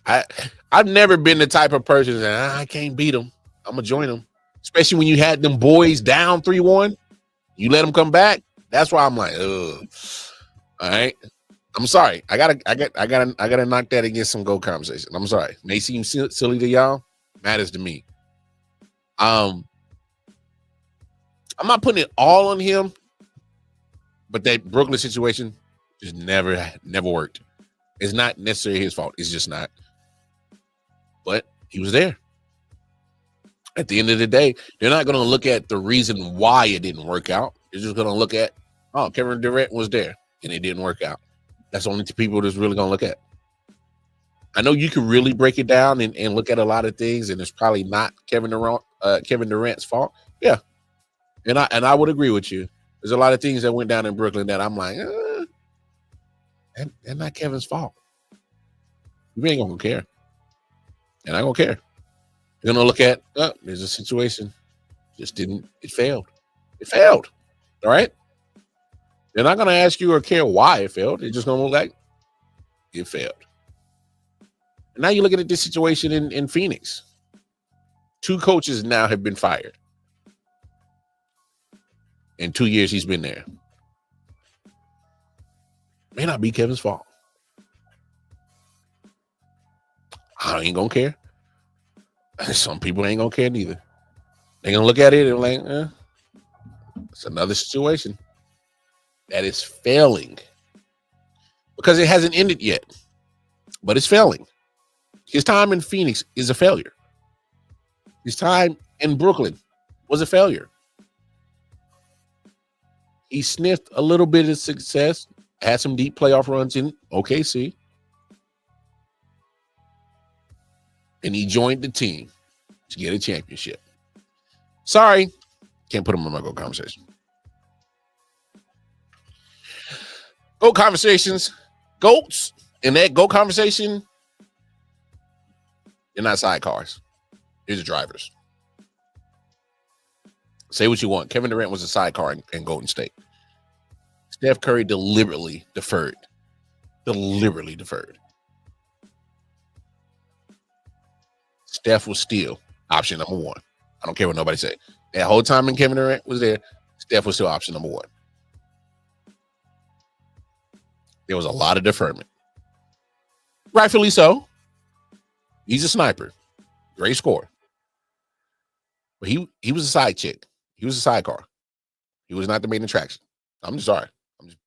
I've never been the type of person that I can't beat him. I'm going to join him. Especially when you had them boys down 3-1. You let them come back. That's why I'm like, ugh. All right. I'm sorry. I gotta knock that against some GOAT conversation. I'm sorry. May seem silly to y'all. Matters to me. I'm not putting it all on him, but that Brooklyn situation just never worked. It's not necessarily his fault. It's just not. But he was there. At the end of the day, they're not going to look at the reason why it didn't work out. They're just going to look at, oh, Kevin Durant was there and it didn't work out. That's the only two people that's really going to look at. I know you can really break it down and look at a lot of things, and it's probably not Kevin Durant's fault. Yeah. And I would agree with you. There's a lot of things that went down in Brooklyn that I'm like, they're not Kevin's fault. We ain't going to care. And I don't care. You're gonna look at, oh, there's a situation. It failed. It failed. All right. They're not gonna ask you or care why it failed. They're just gonna look like it failed. And now you look at this situation in Phoenix. 2 coaches now have been fired. In 2 years he's been there. May not be Kevin's fault. I ain't gonna care. Some people ain't gonna care neither. They're gonna look at it and like, it's another situation that is failing because it hasn't ended yet, but it's failing. His time in Phoenix is a failure. His time in Brooklyn was a failure. He sniffed a little bit of success, had some deep playoff runs in OKC, and he joined the team to get a championship. Sorry, can't put him in my GOAT conversation. GOAT conversations, GOATs in that GOAT conversation, they're not sidecars. They're the drivers. Say what you want. Kevin Durant was a sidecar in Golden State. Steph Curry deliberately deferred. Steph was still option number 1. I don't care what nobody say. That whole time when Kevin Durant was there, Steph was still option number 1. There was a lot of deferment. Rightfully so. He's a sniper. Great scorer. But he was a side chick. He was a sidecar. He was not the main attraction. I'm just sorry. I'm just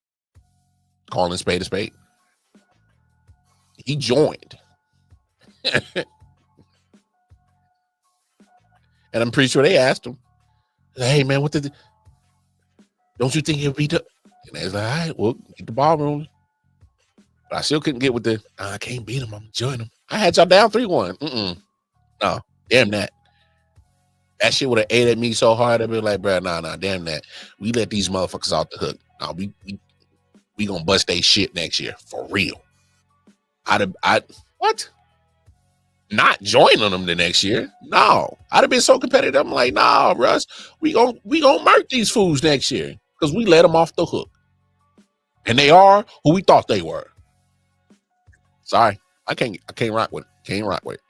calling a spade a spade. He joined. And I'm pretty sure they asked him, hey, man, don't you think he'll beat up? And they was like, all right, well, get the ball rolling. But I still couldn't get with I can't beat him. I'm joining him. I had y'all down 3-1. No, damn that. That shit would have ate at me so hard. I'd be like, bro, nah, damn that. We let these motherfuckers off the hook. Nah, we gonna bust they shit next year for real. What? Not joining them the next year. No, I'd have been so competitive. I'm like, nah, Russ, we gonna murk these fools next year because we let them off the hook, and they are who we thought they were. Sorry, I can't rock with it. Can't rock with it.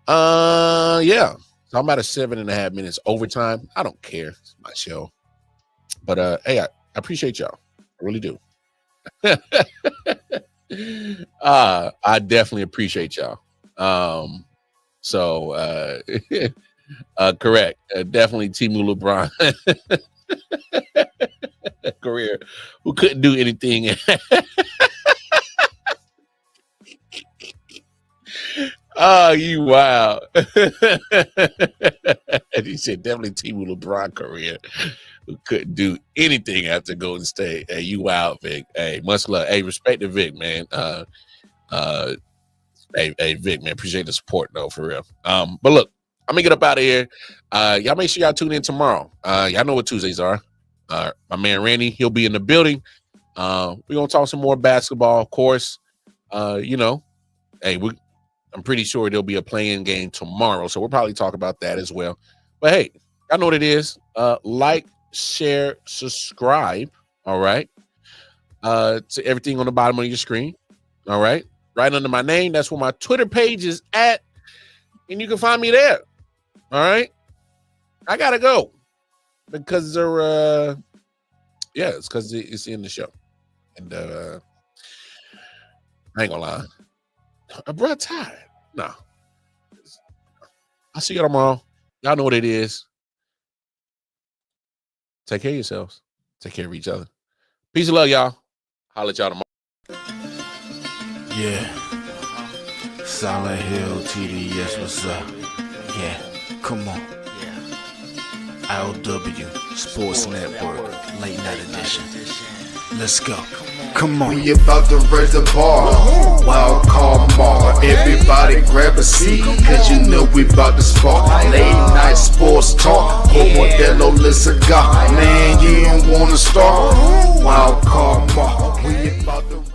Yeah. So I'm at a 7.5 minutes overtime. I don't care. It's my show. But hey, I appreciate y'all. I really do. I definitely appreciate y'all. Correct. Definitely Timu LeBron career who couldn't do anything. Oh, you wow. He said definitely Timu LeBron career who couldn't do anything after Golden State. Hey, you wild, Vic. Hey, much love. Hey, respect to Vic, man. Hey, Vic, man, appreciate the support though, for real. But look, I'm gonna get up out of here. Y'all make sure y'all tune in tomorrow. Y'all know what Tuesdays are. My man Randy, he'll be in the building. We're gonna talk some more basketball, of course. Hey, I'm pretty sure there'll be a playing game tomorrow, so we'll probably talk about that as well. But hey, y'all know what it is. Like, share, subscribe. All right. To everything on the bottom of your screen. All right. Right under my name. That's where my Twitter page is at. And you can find me there. All right. I gotta go because they're it's because it's in the show. And I ain't gonna lie. Bro, tired. No. I'll see y'all tomorrow. Y'all know what it is. Take care of yourselves. Take care of each other. Peace and love, y'all. Holla at y'all tomorrow. Yeah. Solid Hill TDS, what's up? Yeah, come on. Yeah. I.O.W. Sports Network, late night edition. Let's go. Come on. We about to raise the bar. Wild card mar. Everybody grab a seat, cause you know we about to spark. Late night sports talk. Modelo cigar. Man, you don't wanna start. Wild card mar. We about to